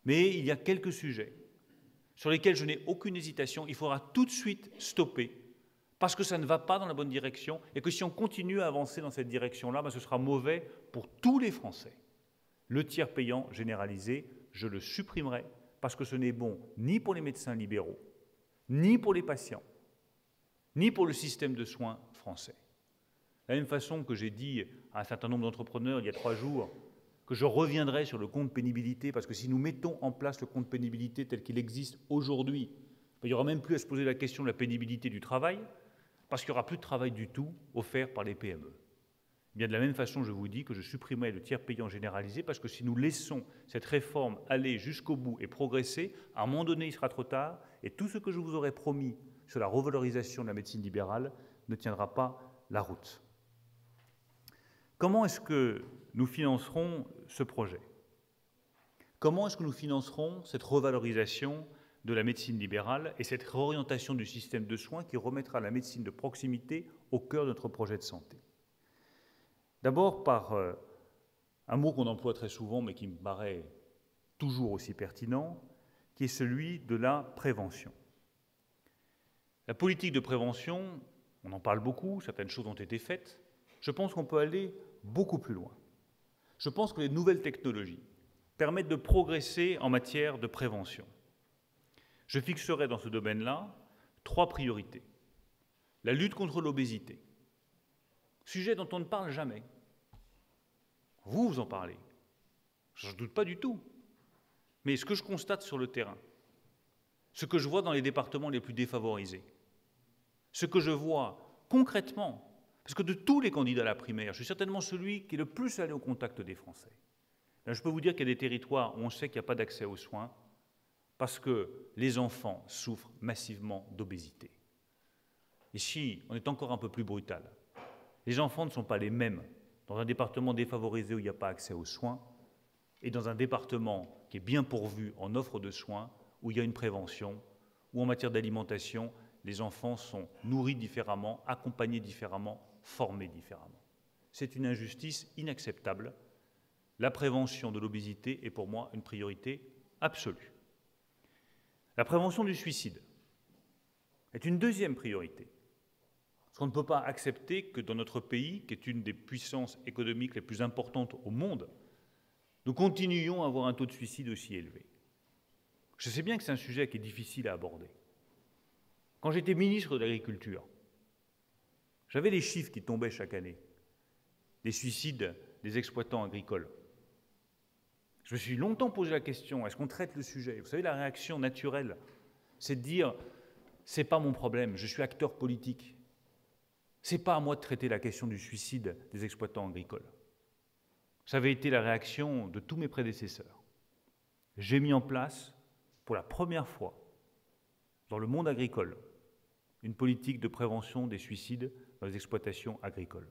Mais il y a quelques sujets sur lesquels je n'ai aucune hésitation. Il faudra tout de suite stopper parce que ça ne va pas dans la bonne direction et que si on continue à avancer dans cette direction-là, ce sera mauvais pour tous les Français. Le tiers payant généralisé, je le supprimerai parce que ce n'est bon ni pour les médecins libéraux, ni pour les patients, ni pour le système de soins français. De la même façon que j'ai dit à un certain nombre d'entrepreneurs il y a 3 jours que je reviendrai sur le compte pénibilité, parce que si nous mettons en place le compte pénibilité tel qu'il existe aujourd'hui, il n'y aura même plus à se poser la question de la pénibilité du travail, parce qu'il n'y aura plus de travail du tout offert par les PME. Bien de la même façon, je vous dis que je supprimerai le tiers payant généralisé, parce que si nous laissons cette réforme aller jusqu'au bout et progresser, à un moment donné, il sera trop tard, et tout ce que je vous aurais promis sur la revalorisation de la médecine libérale ne tiendra pas la route. Comment est-ce que nous financerons ce projet? Comment est-ce que nous financerons cette revalorisation de la médecine libérale et cette réorientation du système de soins qui remettra la médecine de proximité au cœur de notre projet de santé? D'abord par un mot qu'on emploie très souvent mais qui me paraît toujours aussi pertinent, qui est celui de la prévention. La politique de prévention, on en parle beaucoup, certaines choses ont été faites. Je pense qu'on peut aller beaucoup plus loin. Je pense que les nouvelles technologies permettent de progresser en matière de prévention. Je fixerai dans ce domaine-là 3 priorités. La lutte contre l'obésité, sujet dont on ne parle jamais. Vous en parlez. Je ne doute pas du tout. Mais ce que je constate sur le terrain, ce que je vois dans les départements les plus défavorisés, Ce que je vois concrètement, parce que de tous les candidats à la primaire, je suis certainement celui qui est le plus allé au contact des Français. Là, je peux vous dire qu'il y a des territoires où on sait qu'il n'y a pas d'accès aux soins parce que les enfants souffrent massivement d'obésité. Ici, on est encore un peu plus brutal. Les enfants ne sont pas les mêmes dans un département défavorisé où il n'y a pas accès aux soins et dans un département qui est bien pourvu en offre de soins, où il y a une prévention, où en matière d'alimentation, les enfants sont nourris différemment, accompagnés différemment, formés différemment. C'est une injustice inacceptable. La prévention de l'obésité est pour moi une priorité absolue. La prévention du suicide est une deuxième priorité. Parce qu'on ne peut pas accepter que dans notre pays, qui est une des puissances économiques les plus importantes au monde, nous continuions à avoir un taux de suicide aussi élevé. Je sais bien que c'est un sujet qui est difficile à aborder. Quand j'étais ministre de l'Agriculture, j'avais les chiffres qui tombaient chaque année, des suicides des exploitants agricoles. Je me suis longtemps posé la question, est-ce qu'on traite le sujet? Vous savez, la réaction naturelle, c'est de dire, c'est pas mon problème, je suis acteur politique. C'est pas à moi de traiter la question du suicide des exploitants agricoles. Ça avait été la réaction de tous mes prédécesseurs. J'ai mis en place, pour la première fois, dans le monde agricole, une politique de prévention des suicides dans les exploitations agricoles.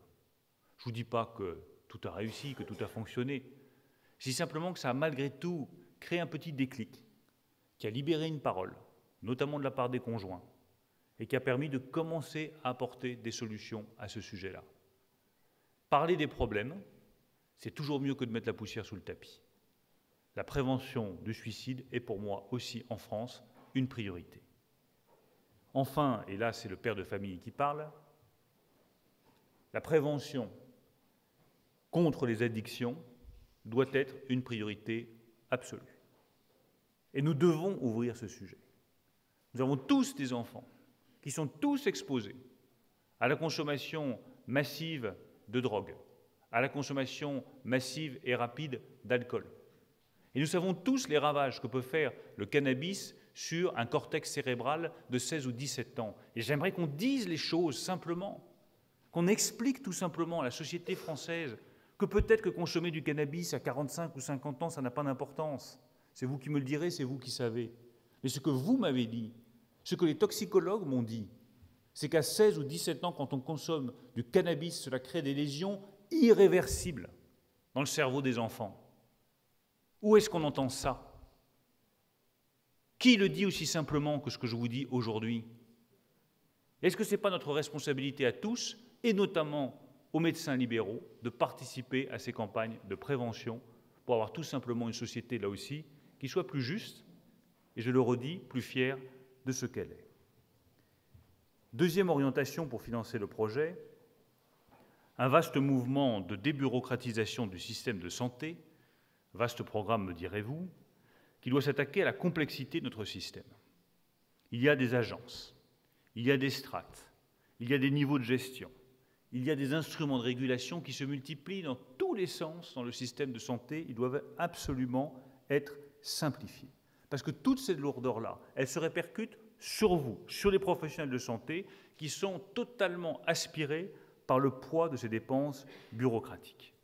Je ne vous dis pas que tout a réussi, que tout a fonctionné. Je dis simplement que ça a malgré tout créé un petit déclic, qui a libéré une parole, notamment de la part des conjoints, et qui a permis de commencer à apporter des solutions à ce sujet-là. Parler des problèmes, c'est toujours mieux que de mettre la poussière sous le tapis. La prévention du suicide est pour moi aussi en France une priorité. Enfin, et là c'est le père de famille qui parle, la prévention contre les addictions doit être une priorité absolue. Et nous devons ouvrir ce sujet. Nous avons tous des enfants qui sont tous exposés à la consommation massive de drogue, à la consommation massive et rapide d'alcool. Et nous savons tous les ravages que peut faire le cannabis sur un cortex cérébral de 16 ou 17 ans. Et j'aimerais qu'on dise les choses simplement, qu'on explique tout simplement à la société française que peut-être que consommer du cannabis à 45 ou 50 ans, ça n'a pas d'importance. C'est vous qui me le direz, c'est vous qui savez. Mais ce que vous m'avez dit, ce que les toxicologues m'ont dit, c'est qu'à 16 ou 17 ans, quand on consomme du cannabis, cela crée des lésions irréversibles dans le cerveau des enfants. Où est-ce qu'on entend ça? Qui le dit aussi simplement que ce que je vous dis aujourd'hui? Est-ce que ce n'est pas notre responsabilité à tous, et notamment aux médecins libéraux, de participer à ces campagnes de prévention pour avoir tout simplement une société, là aussi, qui soit plus juste, et je le redis, plus fière de ce qu'elle est. Deuxième orientation pour financer le projet, un vaste mouvement de débureaucratisation du système de santé, vaste programme, me direz-vous, qui doit s'attaquer à la complexité de notre système. Il y a des agences, il y a des strates, il y a des niveaux de gestion, il y a des instruments de régulation qui se multiplient dans tous les sens dans le système de santé. Ils doivent absolument être simplifiés. Parce que toutes ces lourdeurs-là, elles se répercutent sur vous, sur les professionnels de santé, qui sont totalement aspirés par le poids de ces dépenses bureaucratiques.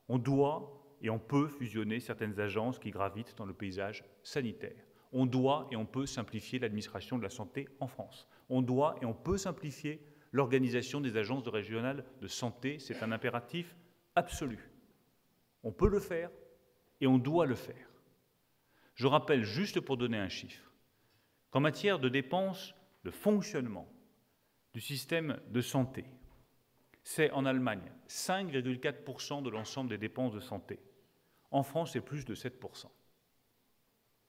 On doit et on peut fusionner certaines agences qui gravitent dans le paysage sanitaire. On doit et on peut simplifier l'administration de la santé en France. On doit et on peut simplifier l'organisation des agences régionales de santé. C'est un impératif absolu. On peut le faire et on doit le faire. Je rappelle, juste pour donner un chiffre, qu'en matière de dépenses de fonctionnement du système de santé, c'est en Allemagne 5,4% de l'ensemble des dépenses de santé. En France, c'est plus de 7%.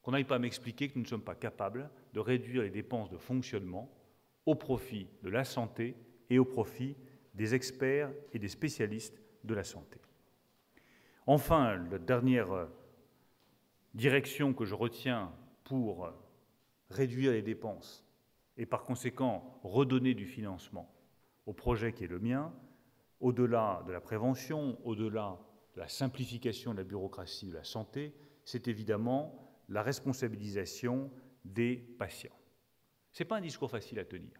Qu'on n'aille pas m'expliquer que nous ne sommes pas capables de réduire les dépenses de fonctionnement au profit de la santé et au profit des experts et des spécialistes de la santé. Enfin, la dernière direction que je retiens pour réduire les dépenses et par conséquent redonner du financement au projet qui est le mien, au-delà de la prévention, au-delà de la simplification de la bureaucratie de la santé, c'est évidemment la responsabilisation des patients. Ce n'est pas un discours facile à tenir.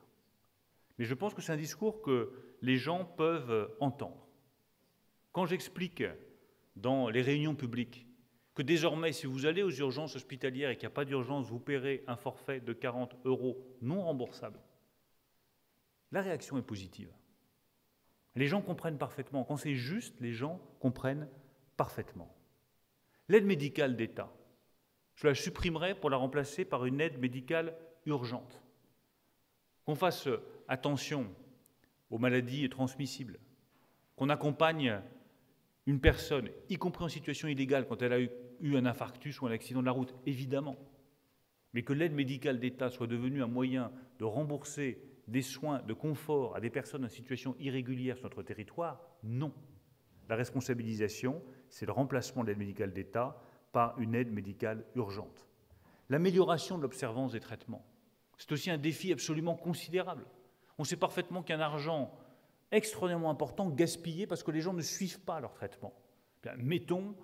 Mais je pense que c'est un discours que les gens peuvent entendre. Quand j'explique dans les réunions publiques que désormais, si vous allez aux urgences hospitalières et qu'il n'y a pas d'urgence, vous paierez un forfait de 40 € non remboursable, la réaction est positive. Les gens comprennent parfaitement. Quand c'est juste, les gens comprennent parfaitement. L'aide médicale d'État, je la supprimerai pour la remplacer par une aide médicale urgente. Qu'on fasse attention aux maladies transmissibles, qu'on accompagne une personne, y compris en situation illégale, quand elle a eu un infarctus ou un accident de la route, évidemment. Mais que l'aide médicale d'État soit devenue un moyen de rembourser des soins de confort à des personnes en situation irrégulière sur notre territoire, non. La responsabilisation, c'est le remplacement de l'aide médicale d'État par une aide médicale urgente. L'amélioration de l'observance des traitements, c'est aussi un défi absolument considérable. On sait parfaitement qu'il y a un argent extrêmement important gaspillé parce que les gens ne suivent pas leur traitement. Bien, mettons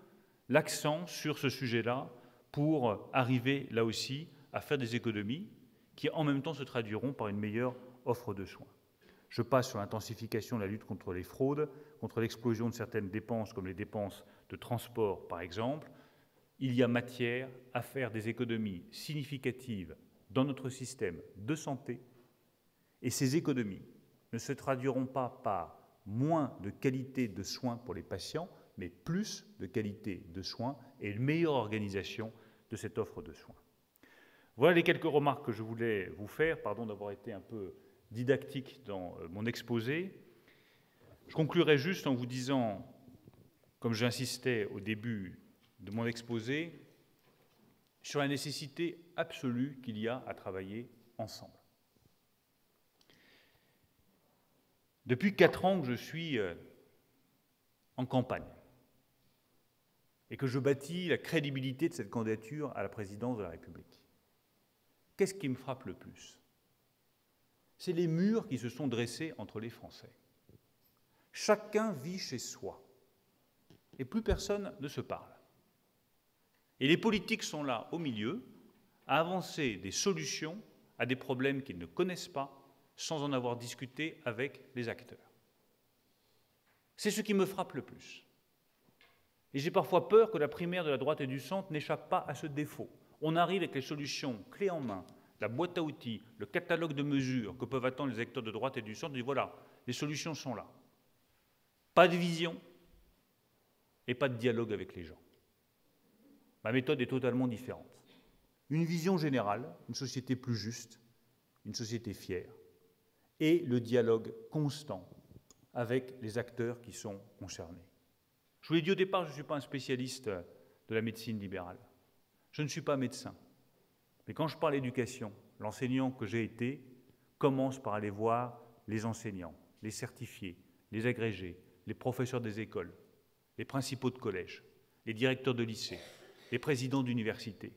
l'accent sur ce sujet-là pour arriver là aussi à faire des économies qui en même temps se traduiront par une meilleure offre de soins. Je passe sur l'intensification de la lutte contre les fraudes, contre l'explosion de certaines dépenses comme les dépenses de transport par exemple. Il y a matière à faire des économies significatives dans notre système de santé et ces économies ne se traduiront pas par moins de qualité de soins pour les patients, mais plus de qualité de soins et une meilleure organisation de cette offre de soins. Voilà les quelques remarques que je voulais vous faire. Pardon d'avoir été un peu didactique dans mon exposé. Je conclurai juste en vous disant, comme j'insistais au début de mon exposé, sur la nécessité absolue qu'il y a à travailler ensemble. Depuis 4 ans que je suis en campagne et que je bâtis la crédibilité de cette candidature à la présidence de la République, qu'est-ce qui me frappe le plus? C'est les murs qui se sont dressés entre les Français. Chacun vit chez soi et plus personne ne se parle. Et les politiques sont là, au milieu, à avancer des solutions à des problèmes qu'ils ne connaissent pas, sans en avoir discuté avec les acteurs. C'est ce qui me frappe le plus. Et j'ai parfois peur que la primaire de la droite et du centre n'échappe pas à ce défaut. On arrive avec les solutions clés en main, la boîte à outils, le catalogue de mesures que peuvent attendre les acteurs de droite et du centre, et voilà, les solutions sont là. Pas de vision et pas de dialogue avec les gens. Ma méthode est totalement différente. Une vision générale, une société plus juste, une société fière, et le dialogue constant avec les acteurs qui sont concernés. Je vous l'ai dit au départ, je ne suis pas un spécialiste de la médecine libérale. Je ne suis pas médecin. Mais quand je parle éducation, l'enseignant que j'ai été commence par aller voir les enseignants, les certifiés, les agrégés, les professeurs des écoles, les principaux de collège, les directeurs de lycée, les présidents d'université.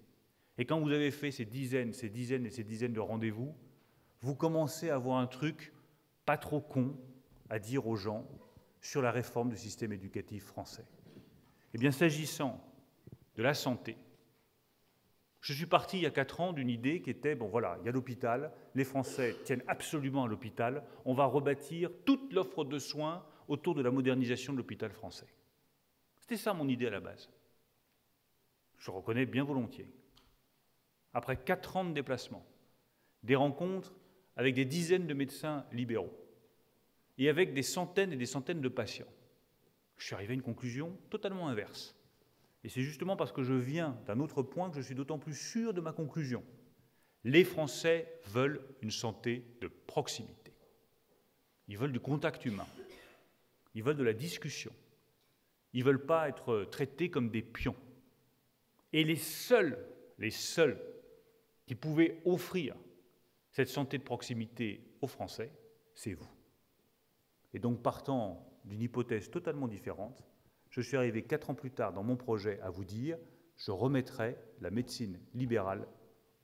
Et quand vous avez fait ces dizaines et ces dizaines de rendez-vous, vous commencez à avoir un truc pas trop con à dire aux gens sur la réforme du système éducatif français. Eh bien, s'agissant de la santé, je suis parti il y a 4 ans d'une idée qui était, bon voilà, il y a l'hôpital, les Français tiennent absolument à l'hôpital, on va rebâtir toute l'offre de soins autour de la modernisation de l'hôpital français. C'était ça mon idée à la base. Je reconnais bien volontiers. Après 4 ans de déplacement, des rencontres avec des dizaines de médecins libéraux et avec des centaines et des centaines de patients, je suis arrivé à une conclusion totalement inverse. Et c'est justement parce que je viens d'un autre point que je suis d'autant plus sûr de ma conclusion. Les Français veulent une santé de proximité. Ils veulent du contact humain. Ils veulent de la discussion. Ils ne veulent pas être traités comme des pions. Et les seuls qui pouvaient offrir cette santé de proximité aux Français, c'est vous. Et donc, partant d'une hypothèse totalement différente, je suis arrivé 4 ans plus tard dans mon projet à vous dire « je remettrai la médecine libérale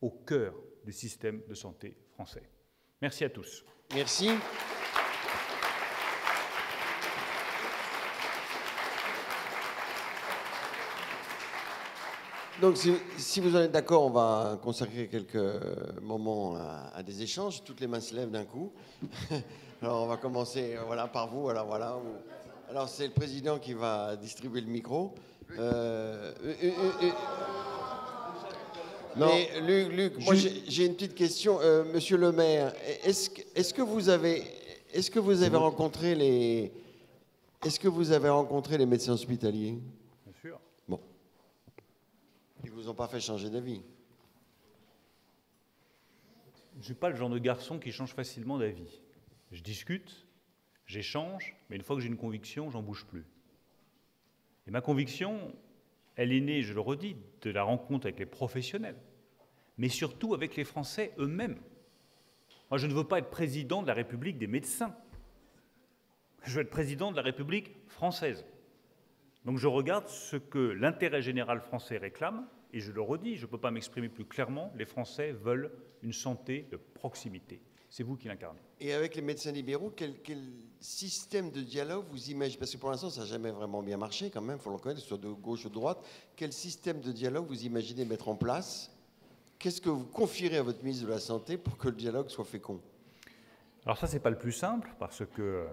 au cœur du système de santé français ». Merci à tous. Merci. Donc, si vous en êtes d'accord, on va consacrer quelques moments à des échanges. Toutes les mains se lèvent d'un coup. Alors, on va commencer voilà, par vous. Alors, voilà. Alors, c'est le président qui va distribuer le micro. Non. Mais Luc, moi j'ai une petite question. Monsieur le maire, est-ce que vous avez rencontré les médecins hospitaliers? Bien sûr. Bon. Ils vous ont pas fait changer d'avis? Je ne suis pas le genre de garçon qui change facilement d'avis. Je discute, j'échange, mais une fois que j'ai une conviction, j'en bouge plus. Et ma conviction, elle est née, je le redis, de la rencontre avec les professionnels, mais surtout avec les Français eux-mêmes. Moi, je ne veux pas être président de la République des médecins. Je veux être président de la République française. Donc je regarde ce que l'intérêt général français réclame, et je le redis, je ne peux pas m'exprimer plus clairement, les Français veulent une santé de proximité. C'est vous qui l'incarnez. Et avec les médecins libéraux, quel système de dialogue vous imaginez? Parce que pour l'instant, ça n'a jamais vraiment bien marché quand même, il faut le reconnaître, soit de gauche ou de droite. Quel système de dialogue vous imaginez mettre en place? Qu'est-ce que vous confierez à votre ministre de la Santé pour que le dialogue soit fécond? Alors ça, c'est pas le plus simple, parce que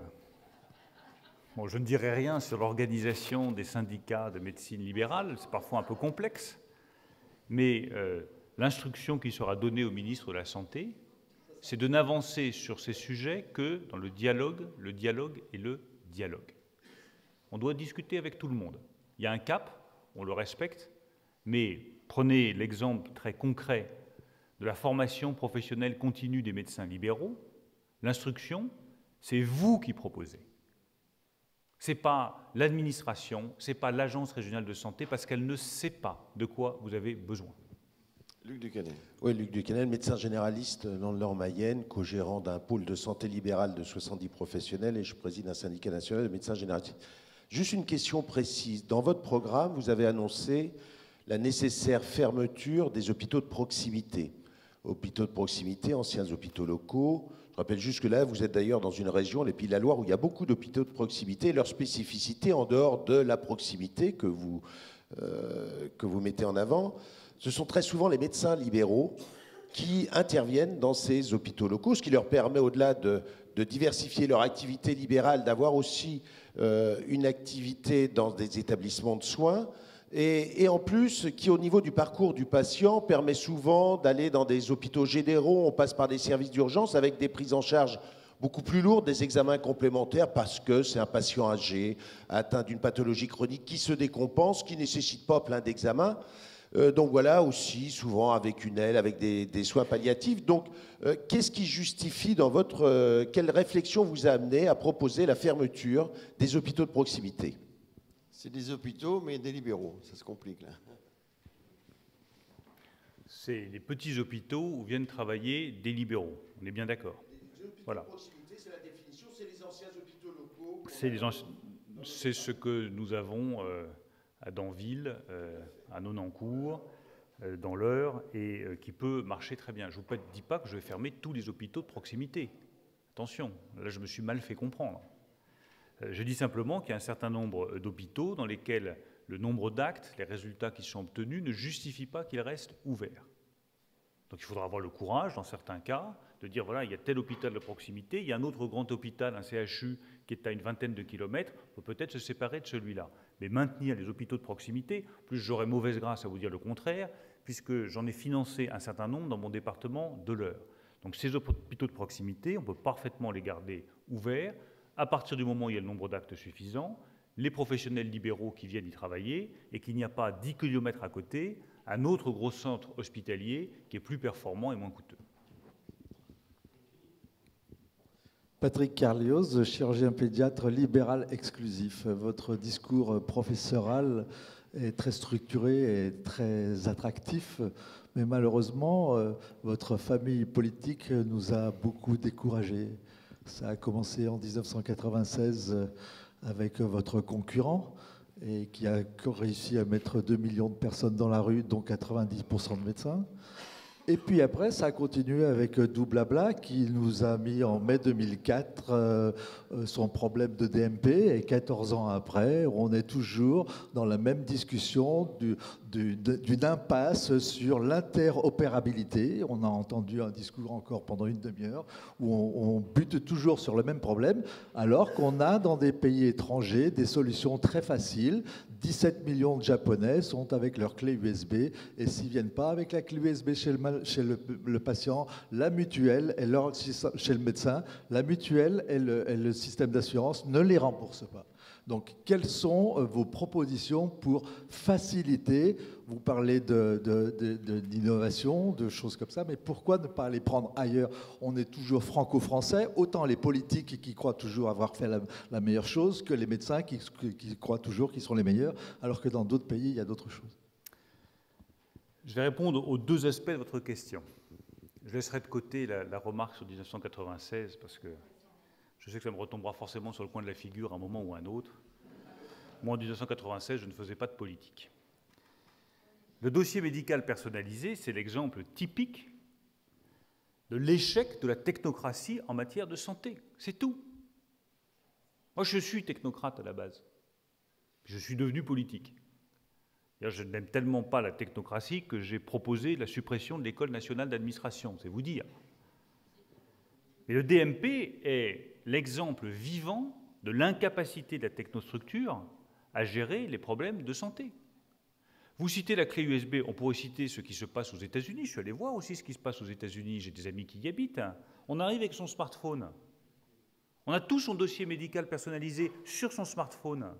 bon, je ne dirai rien sur l'organisation des syndicats de médecine libérale, c'est parfois un peu complexe, mais l'instruction qui sera donnée au ministre de la Santé, c'est de n'avancer sur ces sujets que dans le dialogue et le dialogue. On doit discuter avec tout le monde. Il y a un cap, on le respecte, mais prenez l'exemple très concret de la formation professionnelle continue des médecins libéraux. L'instruction, c'est vous qui proposez. Ce n'est pas l'administration, ce n'est pas l'agence régionale de santé, parce qu'elle ne sait pas de quoi vous avez besoin. Luc Ducanel. Oui, Luc Ducanel, médecin généraliste dans le Nord-Mayenne, co-gérant d'un pôle de santé libérale de 70 professionnels, et je préside un syndicat national de médecins généralistes. Juste une question précise. Dans votre programme, vous avez annoncé la nécessaire fermeture des hôpitaux de proximité. Hôpitaux de proximité, anciens hôpitaux locaux. Je rappelle juste que là, vous êtes d'ailleurs dans une région, les Pays de la Loire, où il y a beaucoup d'hôpitaux de proximité. Et leur spécificité, en dehors de la proximité que vous mettez en avant, ce sont très souvent les médecins libéraux qui interviennent dans ces hôpitaux locaux, ce qui leur permet, au-delà de diversifier leur activité libérale, d'avoir aussi une activité dans des établissements de soins, et en plus, qui au niveau du parcours du patient permet souvent d'aller dans des hôpitaux généraux, on passe par des services d'urgence avec des prises en charge beaucoup plus lourdes, des examens complémentaires, parce que c'est un patient âgé, atteint d'une pathologie chronique qui se décompense, qui ne nécessite pas plein d'examens. Donc voilà, aussi souvent avec une aile, avec des soins palliatifs. Donc qu'est-ce qui justifie dans votre... quelle réflexion vous a amené à proposer la fermeture des hôpitaux de proximité? C'est des hôpitaux, mais des libéraux. Ça se complique, là. C'est les petits hôpitaux où viennent travailler des libéraux. On est bien d'accord. Les hôpitaux voilà. de proximité, c'est la définition, c'est les anciens hôpitaux locaux. C'est ce que nous avons à Danville, à Nonancourt, dans l'Eure, et qui peut marcher très bien. Je ne vous dis pas que je vais fermer tous les hôpitaux de proximité. Attention, là je me suis mal fait comprendre. Je dis simplement qu'il y a un certain nombre d'hôpitaux dans lesquels le nombre d'actes, les résultats qui sont obtenus ne justifient pas qu'ils restent ouverts. Donc il faudra avoir le courage, dans certains cas, de dire voilà, il y a tel hôpital de proximité, il y a un autre grand hôpital, un CHU, qui est à une vingtaine de kilomètres, on peut peut-être se séparer de celui-là. Mais maintenir les hôpitaux de proximité, plus j'aurais mauvaise grâce à vous dire le contraire, puisque j'en ai financé un certain nombre dans mon département de l'Eure. Donc ces hôpitaux de proximité, on peut parfaitement les garder ouverts, à partir du moment où il y a le nombre d'actes suffisant, les professionnels libéraux qui viennent y travailler, et qu'il n'y a pas 10 km à côté un autre gros centre hospitalier qui est plus performant et moins coûteux. Patrick Carlioz, chirurgien pédiatre libéral exclusif. Votre discours professoral est très structuré et très attractif, mais malheureusement, votre famille politique nous a beaucoup découragés. Ça a commencé en 1996 avec votre concurrent, et qui a réussi à mettre 2 millions de personnes dans la rue, dont 90% de médecins. Et puis après, ça a continué avec Doublabla qui nous a mis en mai 2004 son problème de DMP. Et 14 ans après, on est toujours dans la même discussion d'une impasse sur l'interopérabilité. On a entendu un discours encore pendant une demi-heure où on bute toujours sur le même problème, alors qu'on a dans des pays étrangers des solutions très faciles. 17 millions de Japonais sont avec leur clé USB et s'ils ne viennent pas avec la clé USB chez le patient, la mutuelle et chez le médecin, la mutuelle et le système d'assurance ne les remboursent pas. Donc, quelles sont vos propositions pour faciliter? Vous parlez d'innovation, de choses comme ça, mais pourquoi ne pas les prendre ailleurs? On est toujours franco-français, autant les politiques qui croient toujours avoir fait la meilleure chose que les médecins qui croient toujours qu'ils sont les meilleurs, alors que dans d'autres pays, il y a d'autres choses. Je vais répondre aux deux aspects de votre question. Je laisserai de côté la remarque sur 1996, parce que je sais que ça me retombera forcément sur le coin de la figure à un moment ou à un autre. Moi, en 1996, je ne faisais pas de politique. Le dossier médical personnalisé, c'est l'exemple typique de l'échec de la technocratie en matière de santé. C'est tout. Moi, je suis technocrate à la base. Je suis devenu politique. Je n'aime tellement pas la technocratie que j'ai proposé la suppression de l'École nationale d'administration, c'est vous dire. Et le DMP est l'exemple vivant de l'incapacité de la technostructure à gérer les problèmes de santé. Vous citez la clé USB, on pourrait citer ce qui se passe aux États-Unis. Je suis allé voir aussi ce qui se passe aux États-Unis, j'ai des amis qui y habitent. On arrive avec son smartphone. On a tout son dossier médical personnalisé sur son smartphone,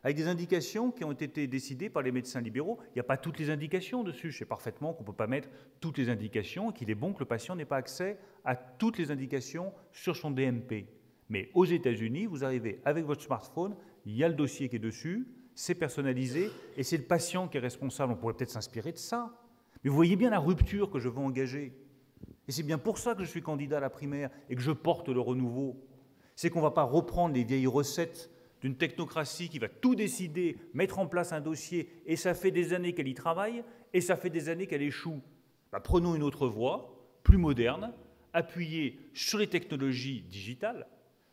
avec des indications qui ont été décidées par les médecins libéraux. Il n'y a pas toutes les indications dessus. Je sais parfaitement qu'on ne peut pas mettre toutes les indications et qu'il est bon que le patient n'ait pas accès à toutes les indications sur son DMP. Mais aux États-Unis, vous arrivez avec votre smartphone, il y a le dossier qui est dessus, c'est personnalisé et c'est le patient qui est responsable. On pourrait peut-être s'inspirer de ça. Mais vous voyez bien la rupture que je veux engager. Et c'est bien pour ça que je suis candidat à la primaire et que je porte le renouveau. C'est qu'on ne va pas reprendre les vieilles recettes d'une technocratie qui va tout décider, mettre en place un dossier, et ça fait des années qu'elle y travaille, et ça fait des années qu'elle échoue. Prenons une autre voie, plus moderne, appuyée sur les technologies digitales,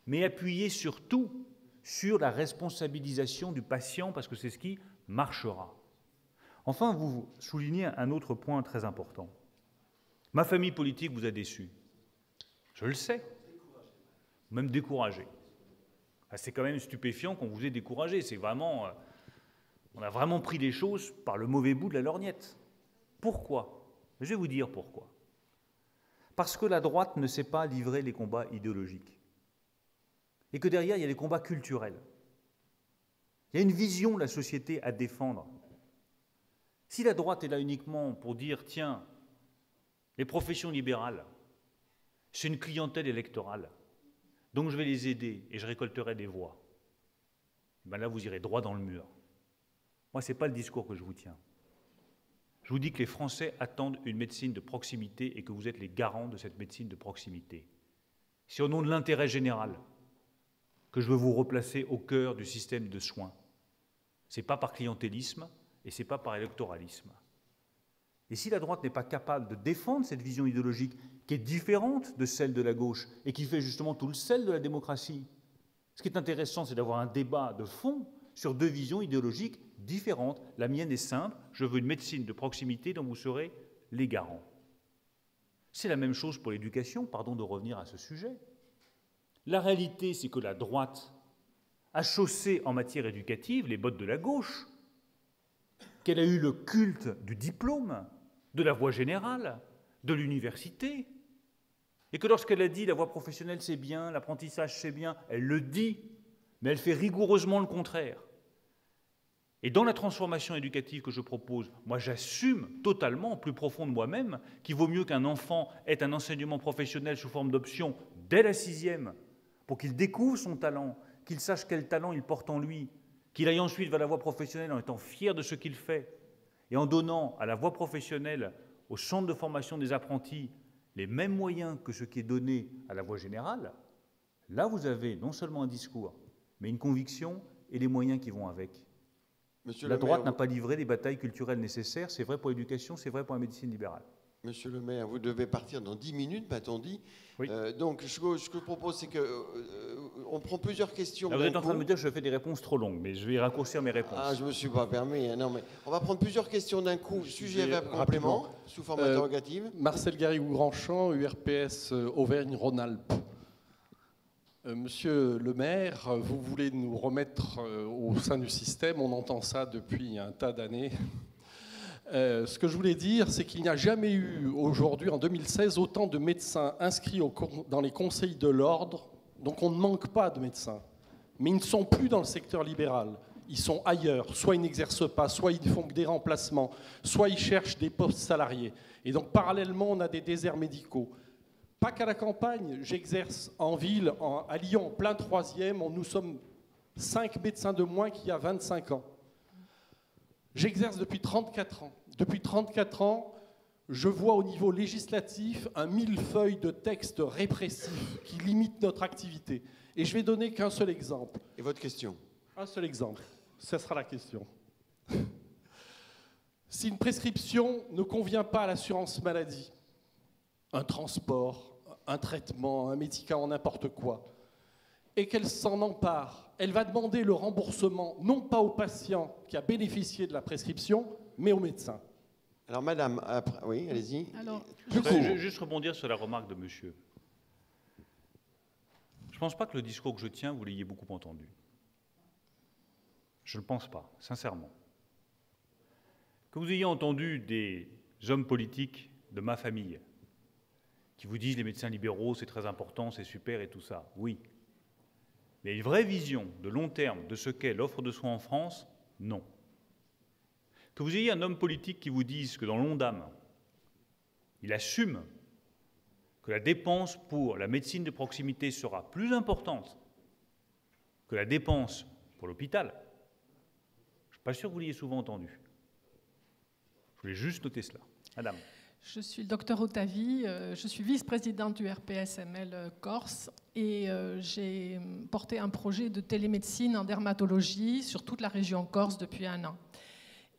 mais appuyée surtout sur la responsabilisation du patient, parce que c'est ce qui marchera. Enfin, vous soulignez un autre point très important. Ma famille politique vous a déçu. Je le sais. Même découragé. C'est quand même stupéfiant qu'on vous ait découragé. C'est vraiment, on a vraiment pris les choses par le mauvais bout de la lorgnette. Pourquoi? Je vais vous dire pourquoi. Parce que la droite ne sait pas livrer les combats idéologiques. Et que derrière, il y a des combats culturels. Il y a une vision de la société à défendre. Si la droite est là uniquement pour dire, tiens, les professions libérales, c'est une clientèle électorale, donc je vais les aider et je récolterai des voix. Là, vous irez droit dans le mur. Moi, ce n'est pas le discours que je vous tiens. Je vous dis que les Français attendent une médecine de proximité et que vous êtes les garants de cette médecine de proximité. C'est au nom de l'intérêt général que je veux vous replacer au cœur du système de soins. Ce n'est pas par clientélisme et ce n'est pas par électoralisme. Et si la droite n'est pas capable de défendre cette vision idéologique qui est différente de celle de la gauche et qui fait justement tout le sel de la démocratie, ce qui est intéressant, c'est d'avoir un débat de fond sur deux visions idéologiques différentes. La mienne est simple, je veux une médecine de proximité dont vous serez les garants. C'est la même chose pour l'éducation, pardon de revenir à ce sujet. La réalité, c'est que la droite a chaussé en matière éducative les bottes de la gauche, qu'elle a eu le culte du diplôme, de la voie générale, de l'université, et que lorsqu'elle a dit la voie professionnelle c'est bien, l'apprentissage c'est bien, elle le dit, mais elle fait rigoureusement le contraire. Et dans la transformation éducative que je propose, moi j'assume totalement, au plus profond de moi-même, qu'il vaut mieux qu'un enfant ait un enseignement professionnel sous forme d'option dès la 6e, pour qu'il découvre son talent, qu'il sache quel talent il porte en lui, qu'il aille ensuite vers la voie professionnelle en étant fier de ce qu'il fait, et en donnant à la voie professionnelle, au centre de formation des apprentis, les mêmes moyens que ce qui est donné à la voie générale, là vous avez non seulement un discours, mais une conviction et les moyens qui vont avec. La droite n'a pas livré les batailles culturelles nécessaires, c'est vrai pour l'éducation, c'est vrai pour la médecine libérale. Monsieur le maire, vous devez partir dans 10 minutes, m'a-t-on dit. Oui. Donc, ce que je propose, c'est qu'on prend plusieurs questions. Là, vous êtes en train de me dire que je fais des réponses trop longues, mais je vais raccourcir mes réponses. Ah, je ne me suis pas permis. Hein, non, mais on va prendre plusieurs questions d'un coup, sujet, verbe, complément, sous forme interrogative. Marcel Garrigou-Grandchamp, URPS Auvergne-Rhône-Alpes. Monsieur le maire, vous voulez nous remettre au sein du système, on entend ça depuis un tas d'années. Ce que je voulais dire, c'est qu'il n'y a jamais eu aujourd'hui, en 2016, autant de médecins inscrits dans les conseils de l'ordre. Donc on ne manque pas de médecins. Mais ils ne sont plus dans le secteur libéral. Ils sont ailleurs. Soit ils n'exercent pas, soit ils font que des remplacements, soit ils cherchent des postes salariés. Et donc parallèlement, on a des déserts médicaux. Pas qu'à la campagne, j'exerce en ville, à Lyon, en plein 3e. Nous sommes 5 médecins de moins qu'il y a 25 ans. J'exerce depuis 34 ans. Depuis 34 ans, je vois au niveau législatif un millefeuille de textes répressifs qui limitent notre activité. Et je vais donner qu'un seul exemple. Et votre question? Un seul exemple. Ça sera la question. Si une prescription ne convient pas à l'assurance maladie, un transport, un traitement, un médicament, n'importe quoi, et qu'elle s'en empare, elle va demander le remboursement, non pas au patient qui a bénéficié de la prescription, mais au médecin. Alors, madame, après, oui, allez-y. Alors, Je voudrais juste rebondir sur la remarque de monsieur. Je ne pense pas que le discours que je tiens, vous l'ayez beaucoup entendu. Je ne pense pas, sincèrement. Que vous ayez entendu des hommes politiques de ma famille qui vous disent les médecins libéraux, c'est très important, c'est super et tout ça, oui. Mais une vraie vision de long terme de ce qu'est l'offre de soins en France, non. Que vous ayez un homme politique qui vous dise que dans l'ONDAM, il assume que la dépense pour la médecine de proximité sera plus importante que la dépense pour l'hôpital, je ne suis pas sûr que vous l'ayez souvent entendu. Je voulais juste noter cela. Madame. je suis le docteur Otavi, je suis vice-présidente du RPSML Corse et j'ai porté un projet de télémédecine en dermatologie sur toute la région Corse depuis 1 an.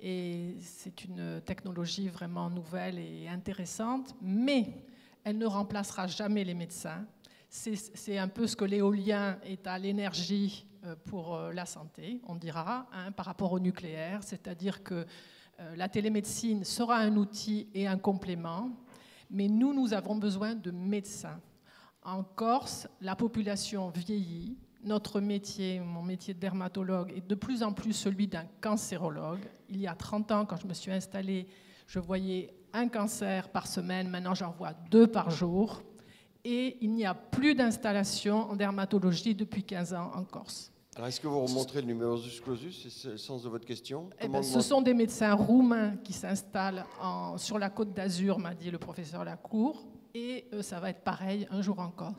Et c'est une technologie vraiment nouvelle et intéressante, mais elle ne remplacera jamais les médecins. C'est un peu ce que l'éolien est à l'énergie pour la santé, on dira, hein, par rapport au nucléaire, c'est-à-dire que la télémédecine sera un outil et un complément, mais nous avons besoin de médecins. En Corse, la population vieillit. Notre métier, mon métier de dermatologue, est de plus en plus celui d'un cancérologue. Il y a 30 ans, quand je me suis installée, je voyais 1 cancer par semaine. Maintenant, j'en vois 2 par jour. Et il n'y a plus d'installation en dermatologie depuis 15 ans en Corse. Alors, est-ce que vous remontrez le numerus clausus? C'est le sens de votre question? Ce sont des médecins roumains qui s'installent sur la Côte d'Azur, m'a dit le professeur Lacour, et ça va être pareil un jour encore.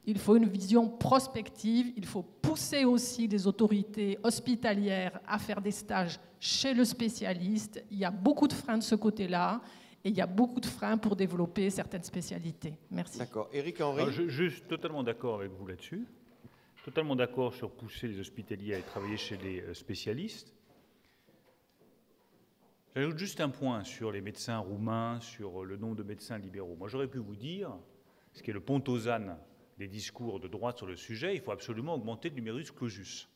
Il faut une vision prospective, il faut pousser aussi les autorités hospitalières à faire des stages chez le spécialiste. Il y a beaucoup de freins de ce côté-là, et il y a beaucoup de freins pour développer certaines spécialités. Merci. D'accord. Éric Henry. Je suis totalement d'accord avec vous là-dessus. Totalement d'accord sur pousser les hospitaliers à aller travailler chez les spécialistes. J'ajoute juste un point sur les médecins roumains, sur le nombre de médecins libéraux. Moi, j'aurais pu vous dire, ce qui est le pontosane des discours de droite sur le sujet, il faut absolument augmenter le numerus clausus.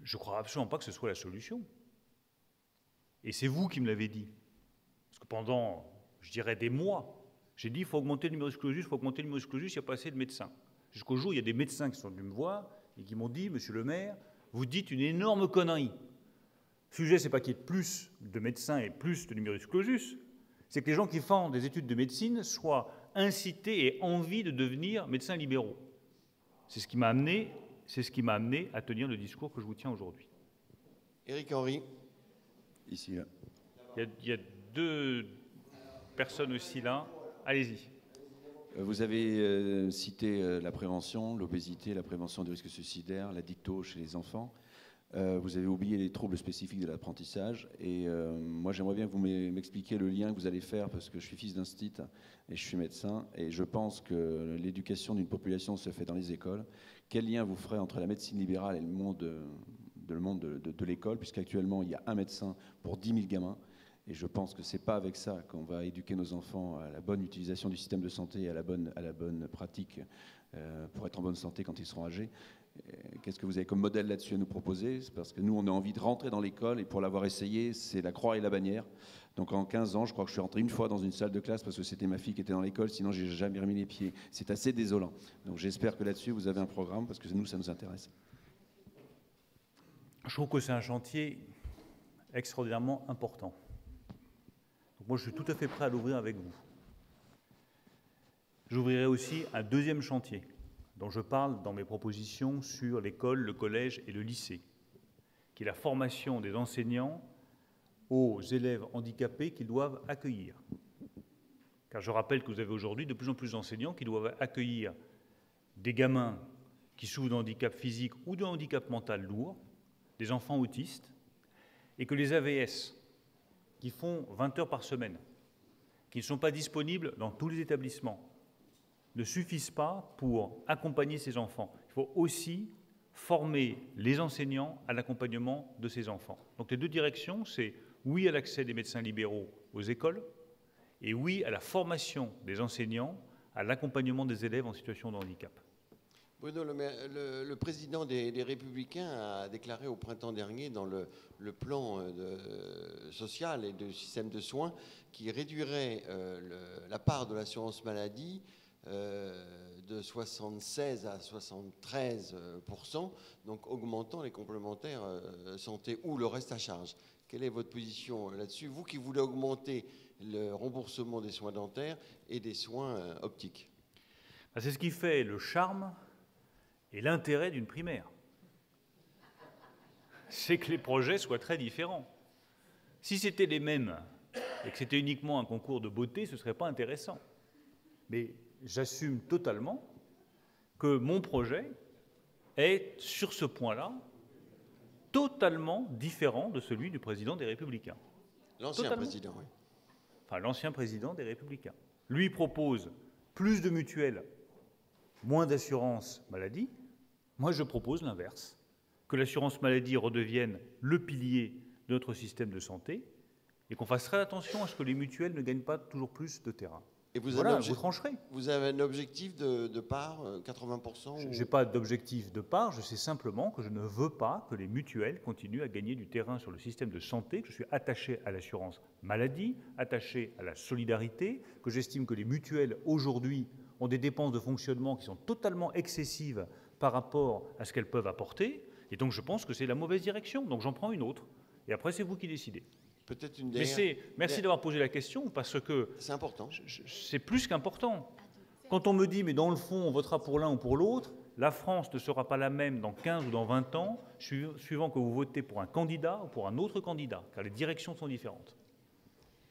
Je ne crois absolument pas que ce soit la solution. Et c'est vous qui me l'avez dit. Parce que pendant, je dirais, des mois, j'ai dit il faut augmenter le numerus clausus, il faut augmenter le numerus clausus, il n'y a pas assez de médecins. Jusqu'au jour où il y a des médecins qui sont venus me voir et qui m'ont dit, monsieur le maire, vous dites une énorme connerie. Le sujet, ce n'est pas qu'il y ait plus de médecins et plus de numerus clausus, c'est que les gens qui font des études de médecine soient incités et envie de devenir médecins libéraux. C'est ce qui m'a amené à tenir le discours que je vous tiens aujourd'hui. Éric Henry. Ici, là. Il y a 2 personnes aussi là. Allez-y. Vous avez cité la prévention, l'obésité, la prévention du risque suicidaire, la dicto chez les enfants. Vous avez oublié les troubles spécifiques de l'apprentissage. Et moi, j'aimerais bien que vous m'expliquiez le lien que vous allez faire, parce que je suis fils d'instit et je suis médecin. Et je pense que l'éducation d'une population se fait dans les écoles. Quel lien vous ferez entre la médecine libérale et le monde de l'école, puisqu'actuellement, il y a un médecin pour 10 000 gamins. Et je pense que ce n'est pas avec ça qu'on va éduquer nos enfants à la bonne utilisation du système de santé, à la bonne pratique pour être en bonne santé quand ils seront âgés. Qu'est-ce que vous avez comme modèle là-dessus à nous proposer? C'est parce que nous, on a envie de rentrer dans l'école, et pour l'avoir essayé, c'est la croix et la bannière. Donc en 15 ans, je crois que je suis rentré une fois dans une salle de classe parce que c'était ma fille qui était dans l'école, sinon j'ai jamais remis les pieds. C'est assez désolant. Donc j'espère que là-dessus, vous avez un programme, parce que nous, ça nous intéresse. Je trouve que c'est un chantier extraordinairement important. Donc moi, je suis tout à fait prêt à l'ouvrir avec vous. J'ouvrirai aussi un deuxième chantier dont je parle dans mes propositions sur l'école, le collège et le lycée, qui est la formation des enseignants aux élèves handicapés qu'ils doivent accueillir. Car je rappelle que vous avez aujourd'hui de plus en plus d'enseignants qui doivent accueillir des gamins qui souffrent de handicap physique ou de handicap mental lourd, des enfants autistes, et que les AVS, qui font 20 heures par semaine, qui ne sont pas disponibles dans tous les établissements, ne suffisent pas pour accompagner ces enfants. Il faut aussi former les enseignants à l'accompagnement de ces enfants. Donc les deux directions, c'est oui à l'accès des médecins libéraux aux écoles et oui à la formation des enseignants à l'accompagnement des élèves en situation de handicap. Bruno Le Maire, le président des Républicains a déclaré au printemps dernier dans le plan social et de système de soins qui réduirait la part de l'assurance maladie de 76 à 73%, donc augmentant les complémentaires santé ou le reste à charge. Quelle est votre position là-dessus, vous qui voulez augmenter le remboursement des soins dentaires et des soins optiques? C'est ce qui fait le charme et l'intérêt d'une primaire. C'est que les projets soient très différents. Si c'était les mêmes et que c'était uniquement un concours de beauté, ce ne serait pas intéressant. Mais j'assume totalement que mon projet est, sur ce point-là, totalement différent de celui du président des Républicains. L'ancien président, oui. Enfin, l'ancien président des Républicains. Lui propose plus de mutuelles, moins d'assurance maladie. Moi, je propose l'inverse, que l'assurance maladie redevienne le pilier de notre système de santé et qu'on fasse très attention à ce que les mutuelles ne gagnent pas toujours plus de terrain. Et vous, voilà, vous trancherez. Vous avez un objectif de part, 80% Je n'ai pas d'objectif de part, je sais simplement que je ne veux pas que les mutuelles continuent à gagner du terrain sur le système de santé, que je suis attaché à l'assurance maladie, attaché à la solidarité, que j'estime que les mutuelles aujourd'hui ont des dépenses de fonctionnement qui sont totalement excessives par rapport à ce qu'elles peuvent apporter, et donc je pense que c'est la mauvaise direction, donc j'en prends une autre, et après c'est vous qui décidez. Peut-être une dernière... Merci d'avoir posé la question, parce que... C'est important. C'est plus qu'important. Quand on me dit, mais dans le fond, on votera pour l'un ou pour l'autre, la France ne sera pas la même dans 15 ou dans 20 ans, suivant que vous votez pour un candidat ou pour un autre candidat, car les directions sont différentes.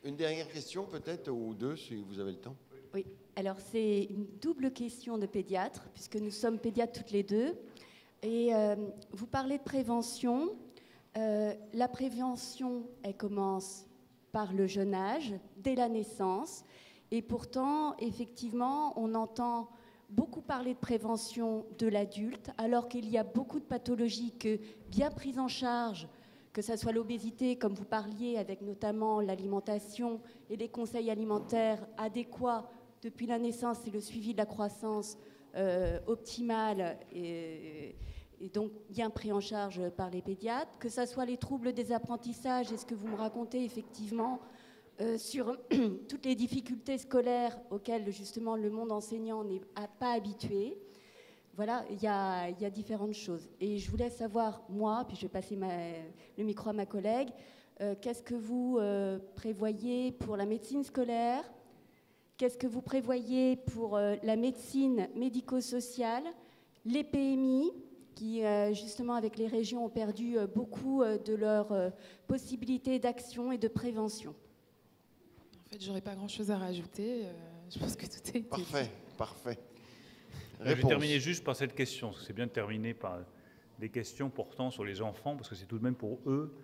Une dernière question peut-être, ou deux, si vous avez le temps. Oui, alors c'est une double question de pédiatre, puisque nous sommes pédiatres toutes les deux. Et vous parlez de prévention. La prévention, elle commence par le jeune âge, dès la naissance. Et pourtant, effectivement, on entend beaucoup parler de prévention de l'adulte, alors qu'il y a beaucoup de pathologies que, bien prises en charge, que ce soit l'obésité, comme vous parliez, avec notamment l'alimentation et les conseils alimentaires adéquats depuis la naissance et le suivi de la croissance optimale et donc bien pris en charge par les pédiatres, que ce soit les troubles des apprentissages, et ce que vous me racontez effectivement sur toutes les difficultés scolaires auxquelles justement le monde enseignant n'est pas habitué. Voilà, il y a différentes choses. Et je voulais savoir, moi, puis je vais passer le micro à ma collègue, qu'est-ce que vous prévoyez pour la médecine scolaire? Qu'est-ce que vous prévoyez pour la médecine médico-sociale, les PMI, qui, justement, avec les régions, ont perdu beaucoup de leurs possibilités d'action et de prévention? En fait, j'aurais pas grand-chose à rajouter. Je pense que tout est... Parfait, parfait. Je vais terminer juste par cette question, parce que c'est bien de terminer par des questions portant sur les enfants, parce que c'est tout de même pour eux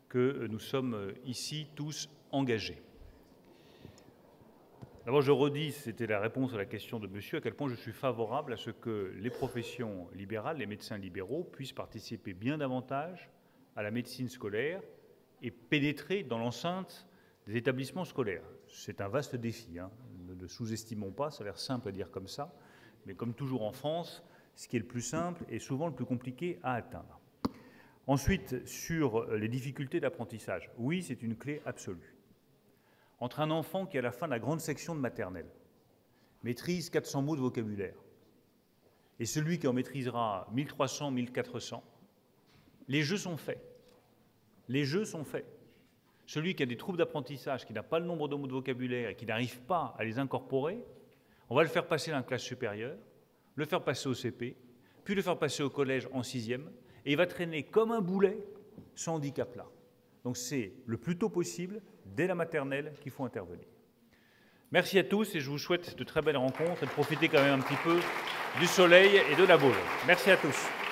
que nous sommes ici tous engagés. D'abord, je redis, c'était la réponse à la question de monsieur, à quel point je suis favorable à ce que les professions libérales, les médecins libéraux, puissent participer bien davantage à la médecine scolaire et pénétrer dans l'enceinte des établissements scolaires. C'est un vaste défi, hein. Ne le sous-estimons pas, ça a l'air simple à dire comme ça, mais comme toujours en France, ce qui est le plus simple est souvent le plus compliqué à atteindre. Ensuite, sur les difficultés d'apprentissage, oui, c'est une clé absolue. Entre un enfant qui, à la fin de la grande section de maternelle, maîtrise 400 mots de vocabulaire, et celui qui en maîtrisera 1300, 1400, les jeux sont faits. Les jeux sont faits. Celui qui a des troubles d'apprentissage, qui n'a pas le nombre de mots de vocabulaire et qui n'arrive pas à les incorporer, on va le faire passer dans la classe supérieure, le faire passer au CP, puis le faire passer au collège en 6e, et il va traîner comme un boulet ce handicap-là. Donc c'est le plus tôt possible, dès la maternelle, qu'il faut intervenir. Merci à tous et je vous souhaite de très belles rencontres et de profiter quand même un petit peu du soleil et de la boule. Merci à tous.